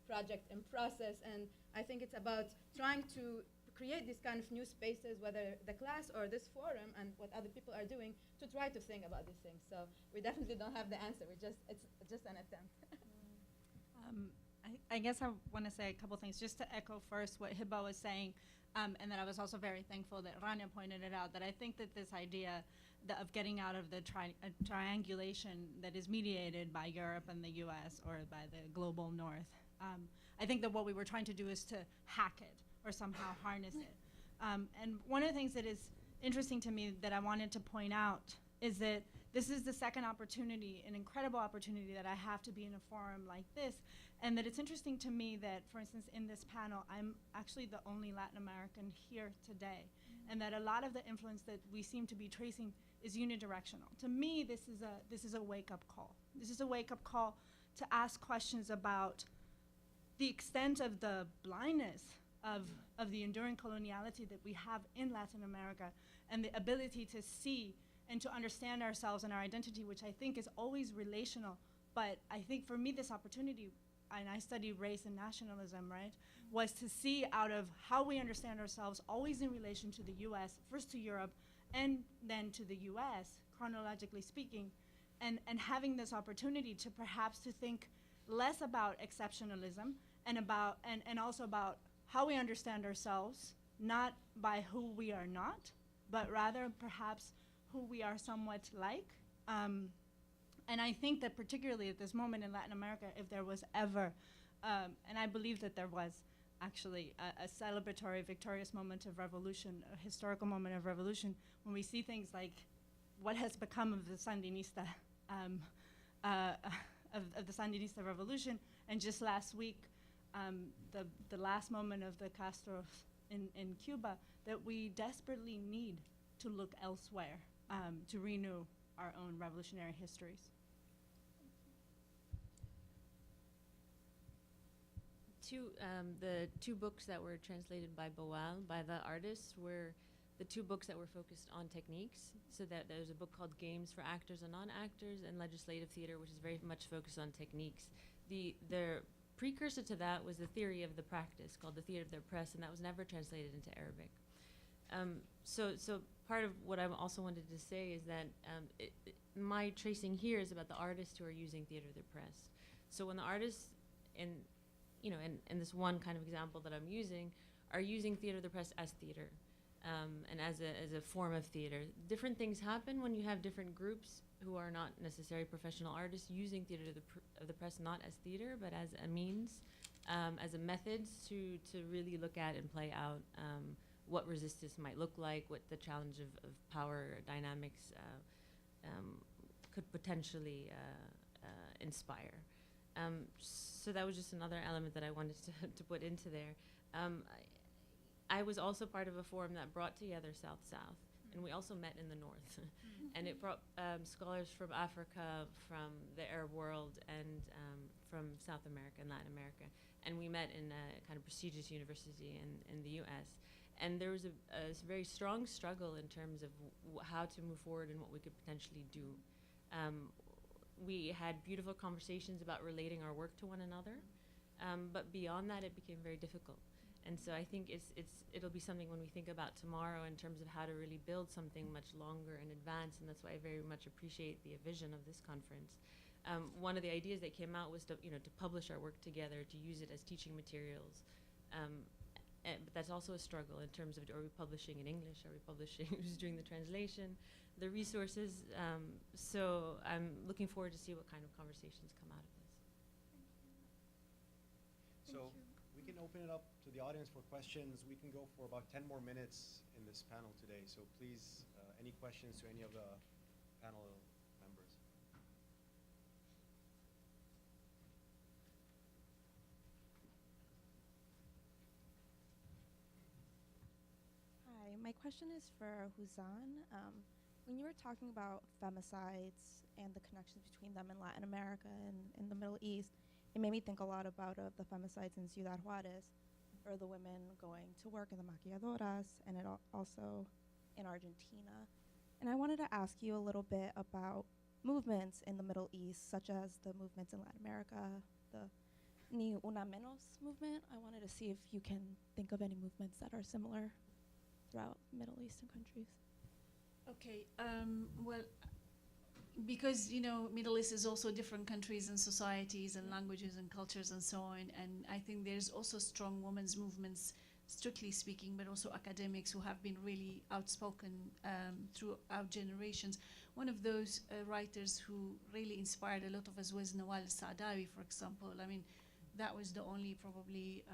project in process. And I think it's about trying to create these kind of new spaces, whether the class or this forum and what other people are doing, to try to think about these things. So we definitely don't have the answer. It's just an attempt. I guess I want to say a couple things, just to echo first what Hibba was saying, and that I was also very thankful that Rania pointed it out, that I think that this idea of getting out of the triangulation that is mediated by Europe and the US or by the global north, I think that what we were trying to do is to hack it or somehow harness it. And one of the things that is interesting to me that I wanted to point out is that this is the second opportunity, an incredible opportunity that I have to be in a forum like this, and that it's interesting to me that, for instance, in this panel, I'm actually the only Latin American here today, and that a lot of the influence that we seem to be tracing is unidirectional. To me, this is a wake-up call. This is a wake-up call to ask questions about the extent of the blindness of the enduring coloniality that we have in Latin America, and the ability to see and to understand ourselves and our identity, which I think is always relational. But I think for me, this opportunity, and I study race and nationalism, right, was to see out of how we understand ourselves, always in relation to the US, first to Europe, and then to the US, chronologically speaking, and having this opportunity to perhaps to think less about exceptionalism and also about how we understand ourselves, not by who we are not, but rather perhaps who we are somewhat like. And I think that particularly at this moment in Latin America, if there was ever, and I believe that there was actually a celebratory, victorious moment of revolution, a historical moment of revolution, when we see things like what has become of the Sandinista, of the Sandinista revolution, And just last week, the last moment of the Castro in Cuba, that we desperately need to look elsewhere to renew our own revolutionary histories. The two books that were translated by Boal, by the artists, were the two books that were focused on techniques. So that there's a book called Games for Actors and Non-Actors, and Legislative Theater, which is very much focused on techniques. The precursor to that was the theory of the practice, called the Theater of the Press, and that was never translated into Arabic. So part of what I also wanted to say is that my tracing here is about the artists who are using Theater of the Press. So when the artists in this one kind of example that I'm using, are using Theater of the Press as theater, and as a form of theater. Different things happen when you have different groups who are not necessarily professional artists using Theater of the Press not as theater, but as a means, as a method to really look at and play out what resistance might look like, what the challenge of power dynamics could potentially inspire. So that was just another element that I wanted to put into there. I was also part of a forum that brought together South-South, and we also met in the North. And it brought scholars from Africa, from the Arab world, and from South America and Latin America. And we met in a kind of prestigious university in the US. And there was a very strong struggle in terms of how to move forward and what we could potentially do. We had beautiful conversations about relating our work to one another, but beyond that, it became very difficult. And so I think it'll be something when we think about tomorrow in terms of how to really build something much longer and advanced, and that's why I very much appreciate the vision of this conference. One of the ideas that came out was to publish our work together, to use it as teaching materials. But that's also a struggle in terms of, are we publishing in English? Are we publishing, who's doing the translation, the resources? So I'm looking forward to see what kind of conversations come out of this. So we can open it up to the audience for questions. We can go for about 10 more minutes in this panel today. So please, any questions to any of the panel members? Hi, my question is for Houzan. When you were talking about femicides and the connections between them in Latin America and in the Middle East, it made me think a lot about the femicides in Ciudad Juarez, or the women going to work in the maquilladoras, and it also in Argentina. And I wanted to ask you a little bit about movements in the Middle East, such as the movements in Latin America, the Ni Una Menos movement. I wanted to see if you can think of any movements that are similar throughout Middle Eastern countries. Okay, well, because Middle East is also different countries and societies and languages and cultures and so on, and I think there's also strong women's movements, strictly speaking, but also academics who have been really outspoken throughout generations. One of those writers who really inspired a lot of us was Nawal al-Saadawi, for example. I mean, that was the only probably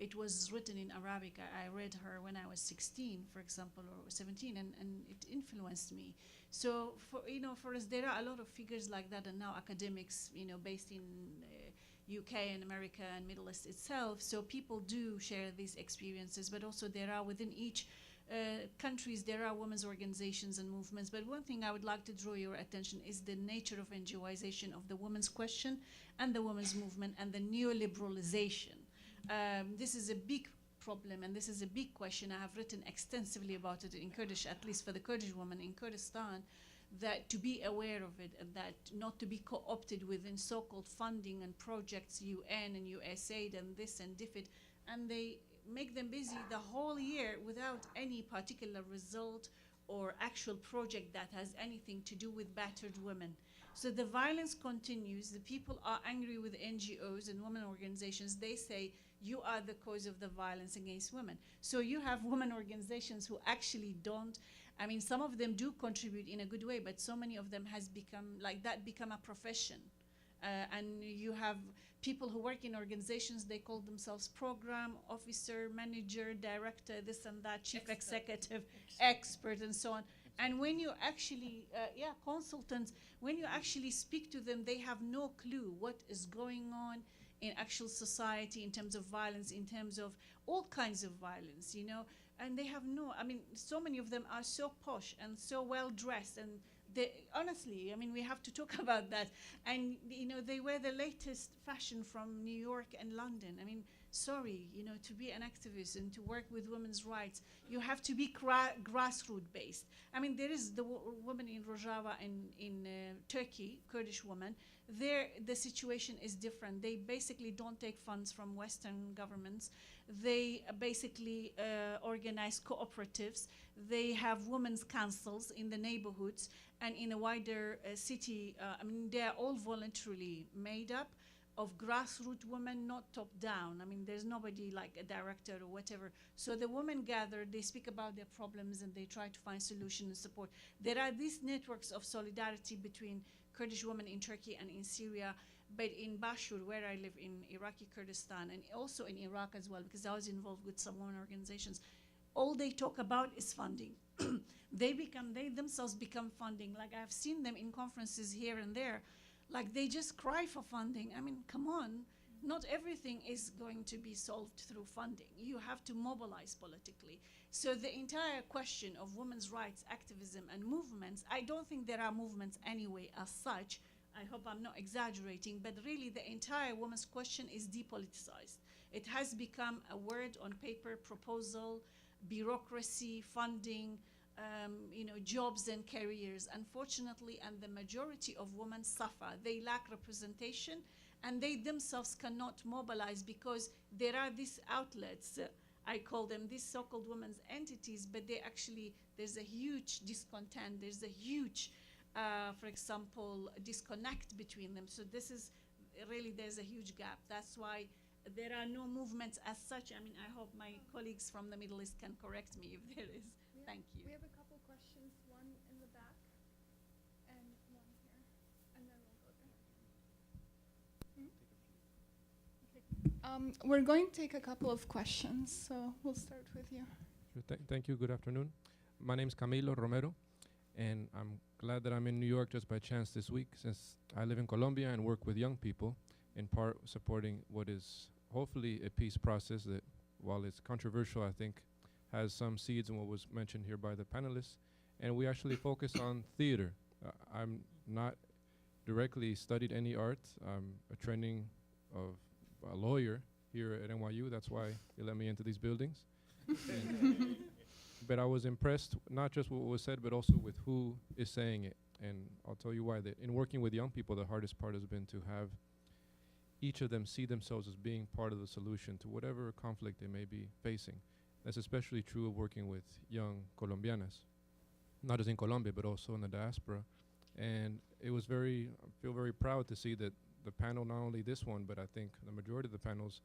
it was written in Arabic. I read her when I was 16, for example, or 17, and it influenced me. So for us, there are a lot of figures like that, and now academics, based in UK and America and Middle East itself. So people do share these experiences, but also there are within each countries, there are women's organizations and movements. But one thing I would like to draw your attention is the nature of NGOization of the women's question and the women's movement and the neoliberalization. This is a big problem, and this is a big question. I have written extensively about it in Kurdish, at least for the Kurdish women in Kurdistan, that to be aware of it, and that not to be co-opted within so-called funding and projects, UN and USAID and this and DFID, and they make them busy the whole year without any particular result or actual project that has anything to do with battered women. So the violence continues. The people are angry with NGOs and women organizations. They say, you are the cause of the violence against women. So you have women organizations who actually don't, I mean, some of them do contribute in a good way, but so many of them has become a profession. And you have people who work in organizations, they call themselves program officer, manager, director, this and that, chief executive, expert, and so on. And when you actually, consultants, when you actually speak to them, they have no clue what is going on in actual society in terms of violence, in terms of all kinds of violence, you know, and they have no, I mean, so many of them are so posh and so well dressed, and they, honestly, I mean, we have to talk about that. And, you know, they wear the latest fashion from New York and London. I mean, sorry, you know, to be an activist and to work with women's rights, you have to be grassroots based. I mean, there is the woman in Rojava in Turkey, Kurdish woman. There, the situation is different. They basically don't take funds from Western governments. They basically organize cooperatives. They have women's councils in the neighborhoods and in a wider city. I mean, they are all voluntarily made up of grassroots women, not top down. I mean, there's nobody like a director or whatever. So the women gather, they speak about their problems, and they try to find solution and support. There are these networks of solidarity between Kurdish women in Turkey and in Syria, but in Bashur, where I live in Iraqi Kurdistan, and also in Iraq as well, because I was involved with some women organizations, all they talk about is funding. They themselves become funding. Like, I've seen them in conferences here and there, like they just cry for funding. I mean, come on, not everything is going to be solved through funding. You have to mobilize politically. So the entire question of women's rights activism and movements, I don't think there are movements anyway as such. I hope I'm not exaggerating, but really the entire women's question is depoliticized. It has become a word on paper, proposal, bureaucracy, funding, you know, jobs and careers, unfortunately, and the majority of women suffer. They lack representation, and they themselves cannot mobilize because there are these outlets, I call them these so-called women's entities, but they actually, there's a huge discontent, there's a huge, for example, disconnect between them. So this is really, there's a huge gap. That's why there are no movements as such. I mean, I hope my colleagues from the Middle East can correct me if there is. Thank you. We have a couple questions, one in the back and one here, and then we'll go there. We're going to take a couple of questions, so we'll start with you. Sure, thank you. Good afternoon. My name is Camilo Romero, and I'm glad that I'm in New York just by chance this week, since I live in Colombia and work with young people, in part supporting what is hopefully a peace process that, while it's controversial, I think has some seeds in what was mentioned here by the panelists. And we actually focus on theater. I'm not directly studied any art. I'm a training of a lawyer here at NYU. That's why they let me into these buildings. But I was impressed, not just what was said, but also with who is saying it. And I'll tell you why. That in working with young people, the hardest part has been to have each of them see themselves as being part of the solution to whatever conflict they may be facing. That's especially true of working with young Colombianas, not just in Colombia, but also in the diaspora. And it was I feel very proud to see that the panel, not only this one, but I think the majority of the panels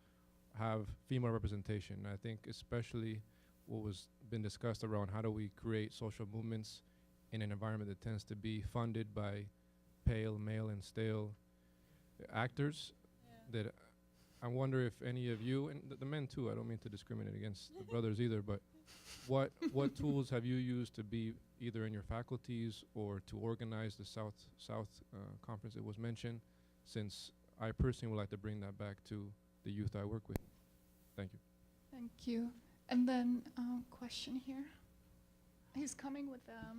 have female representation. And I think especially what was been discussed around how do we create social movements in an environment that tends to be funded by pale, male, and stale actors. That I wonder if any of you, and the men too, I don't mean to discriminate against the brothers either, but what tools have you used to be either in your faculties or to organize the South conference that was mentioned, since I personally would like to bring that back to the youth I work with. Thank you. Thank you. And then question here. He's coming with a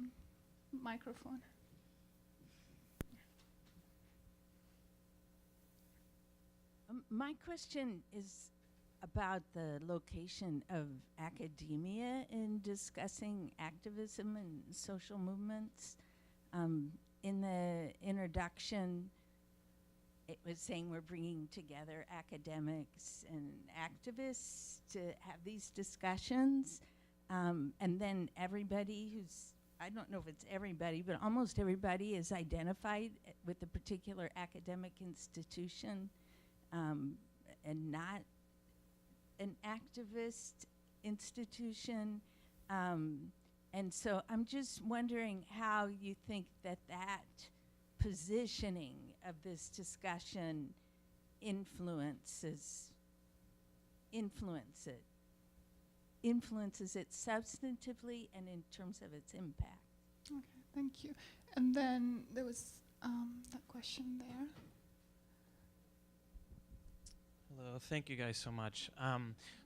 microphone. My question is about the location of academia in discussing activism and social movements. In the introduction, it was saying we're bringing together academics and activists to have these discussions. And then everybody I don't know if it's everybody, but almost everybody is identified with a particular academic institution. And not an activist institution. And so I'm just wondering how you think that positioning of this discussion influences it substantively and in terms of its impact. Okay, thank you. And then there was that question there. Hello, thank you guys so much.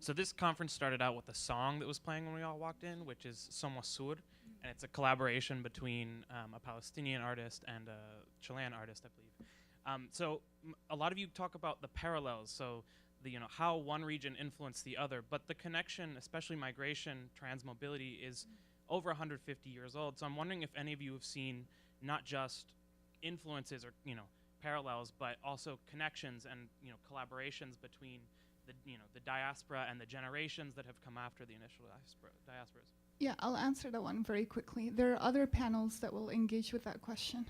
So this conference started out with a song that was playing when we all walked in, which is Somos Sur, and it's a collaboration between a Palestinian artist and a Chilean artist, I believe. So a lot of you talk about the parallels, so how one region influenced the other, but the connection, especially migration, transmobility, is over 150 years old. So I'm wondering if any of you have seen not just influences or parallels, but also connections and collaborations between the diaspora and the generations that have come after the initial diasporas. Yeah, I'll answer that one very quickly. There are other panels that will engage with that question.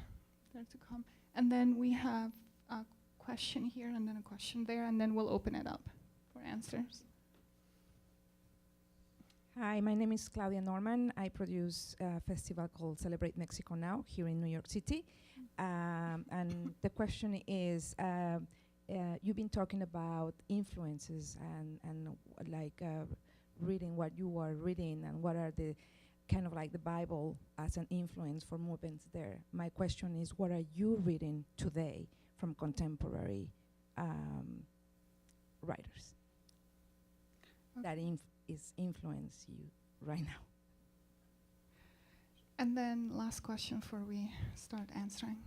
There to come. And then we have a question here and then a question there, and then we'll open it up for answers. Hi, my name is Claudia Norman. I produce a festival called Celebrate Mexico Now here in New York City. And the question is, you've been talking about influences and reading what you are reading and what are the kind of like the Bible as an influence for movements there. My question is, what are you reading today from contemporary writers that influence you right now? And then last question before we start answering.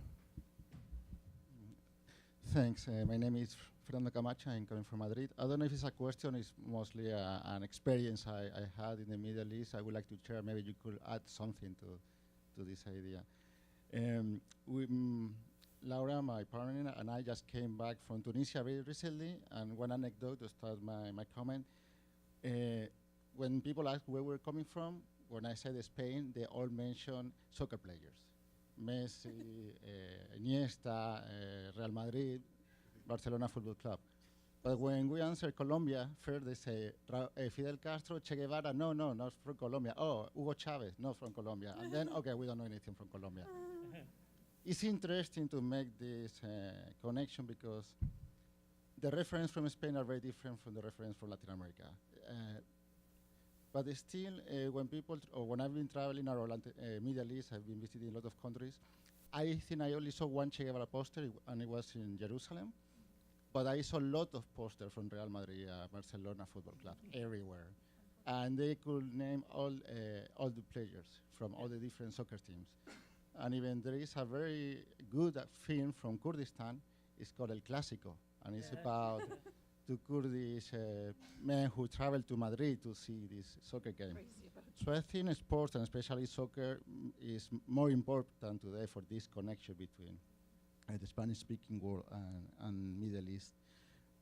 Thanks. My name is Fernando Camacho. I'm coming from Madrid. I don't know if it's a question. It's mostly an experience I had in the Middle East. I would like to share. Maybe you could add something to this idea. Laura, my partner, and I just came back from Tunisia very recently. And one anecdote to start my comment. When people ask where we're coming from, when I said Spain, they all mention soccer players. Messi, Iniesta, Real Madrid, Barcelona Football Club. But when we answer Colombia, first they say Fidel Castro, Che Guevara, no, not from Colombia. Oh, Hugo Chavez, not from Colombia. And then, okay, we don't know anything from Colombia. It's interesting to make this connection because the reference from Spain are very different from the reference from Latin America. But still, when I've been traveling around Middle East, I've been visiting a lot of countries. I think I only saw one Che Guevara poster, and it was in Jerusalem. But I saw a lot of posters from Real Madrid, Barcelona Football Club, everywhere. And they could name all the players from all the different soccer teams. And even there is a very good film from Kurdistan. It's called El Clásico, and it's about the Kurdish men who travel to Madrid to see this soccer game. So I think sports, and especially soccer, is more important today for this connection between the Spanish-speaking world and Middle East.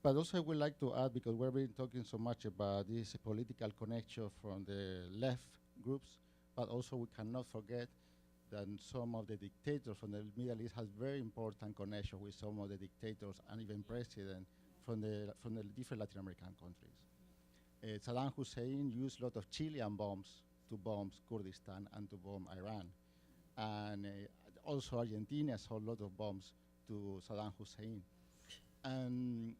But also I would like to add, because we've been talking so much about this political connection from the left groups, but also we cannot forget that some of the dictators from the Middle East has very important connection with some of the dictators and even presidents from the different Latin American countries. Saddam Hussein used a lot of Chilean bombs to bomb Kurdistan and to bomb Iran. And also Argentina saw a lot of bombs to Saddam Hussein. And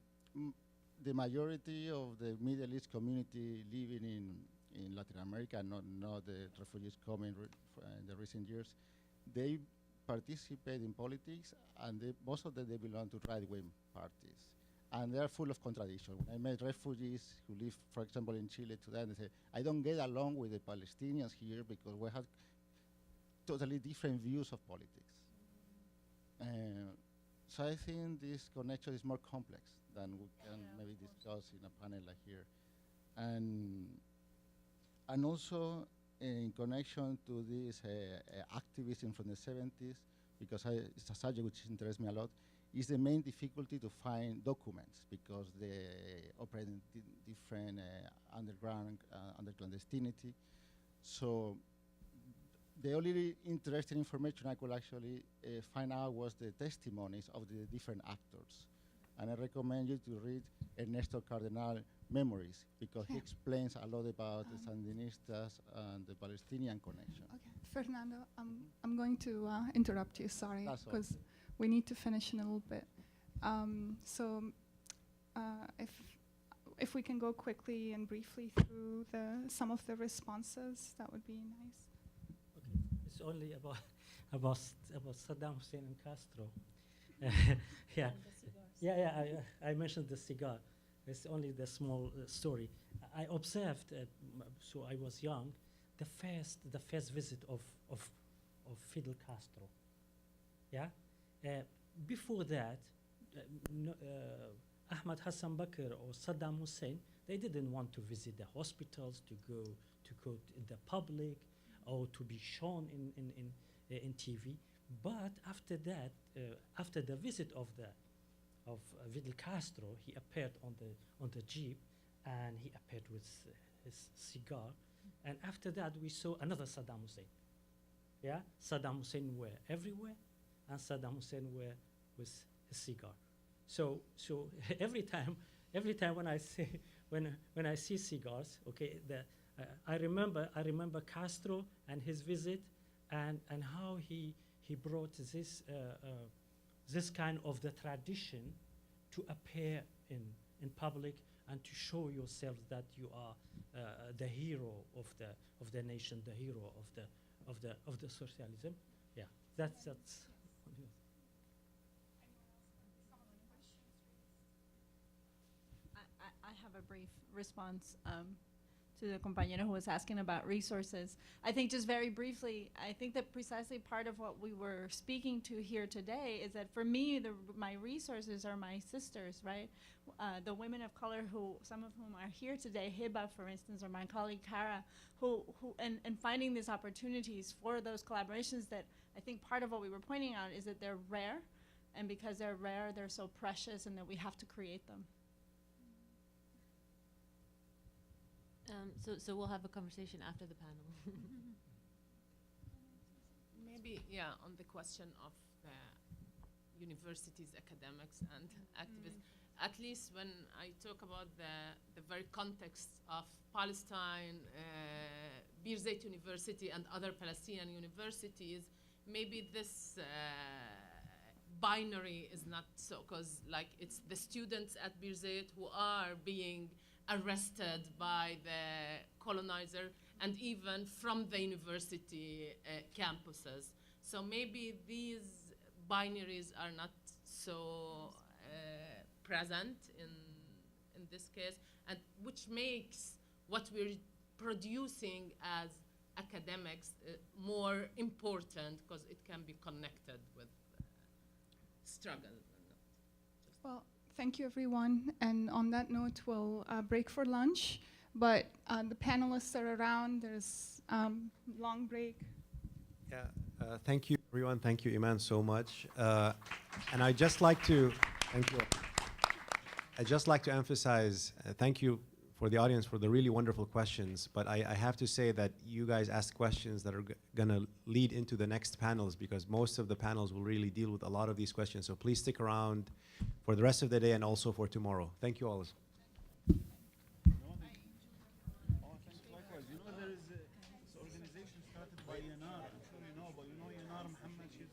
the majority of the Middle East community living in Latin America, not the refugees coming in the recent years, they participate in politics, and most of them they belong to right-wing parties. And they are full of contradictions. When I met refugees who live, for example, in Chile today, and they say, I don't get along with the Palestinians here because we have totally different views of politics. So I think this connection is more complex than we can maybe discuss in a panel like here. And also in connection to this activism from the 70s, because it's a subject which interests me a lot, is the main difficulty to find documents because they operate in different underground, under clandestinity. So the only interesting information I could actually find out was the testimonies of the different actors. And I recommend you to read Ernesto Cardenal Memories, because he explains a lot about the Sandinistas and the Palestinian connection. Okay, Fernando, I'm going to interrupt you, sorry, because we need to finish in a little bit. If we can go quickly and briefly through some of the responses, that would be nice. Okay. it's only about about Saddam Hussein and Castro. Yeah, I mentioned the cigar. It's only the small story. I observed, so I was young, the first visit of Fidel Castro. Yeah, before that, Ahmad Hassan Bakr or Saddam Hussein, they didn't want to visit the hospitals, to go in the public, or to be shown in TV. But after that, after the visit of Fidel Castro, he appeared on the jeep, and he appeared with his cigar. And after that, we saw another Saddam Hussein. Yeah, Saddam Hussein were everywhere, and Saddam Hussein were with his cigar. So every time when I see cigars, okay, I remember Castro and his visit, and how he brought this kind of the tradition to appear in public and to show yourself that you are the hero of the nation, the hero of the socialism. Yeah, that's. I have a brief response to the compañero who was asking about resources. I think just very briefly, I think that precisely part of what we were speaking to here today is that for me, my resources are my sisters, right? The women of color some of whom are here today, Hiba, for instance, or my colleague Kara, and finding these opportunities for those collaborations that I think part of what we were pointing out is that they're rare, and because they're rare, they're so precious, and that we have to create them. So we'll have a conversation after the panel. Maybe, yeah, on the question of the universities, academics, and activists, at least when I talk about the very context of Palestine, Birzeit University, and other Palestinian universities, maybe this binary is not so, because like it's the students at Birzeit who are being arrested by the colonizer, and even from the university campuses. So maybe these binaries are not so present in this case, and which makes what we're producing as academics more important, because it can be connected with struggle. Well, thank you, everyone. And on that note, we'll break for lunch. But the panelists are around. There's long break. Yeah, thank you, everyone. Thank you, Iman, so much. And I'd just like to, thank you. I'd just like to emphasize, thank you for the audience for the really wonderful questions. But I have to say that you guys asked questions that are going to lead into the next panels, because most of the panels will really deal with a lot of these questions. So please stick around for the rest of the day and also for tomorrow. Thank you all. Likewise, you know, there is this organization started by Yanar. I'm sure you know, but you know Yanar Muhammad, she's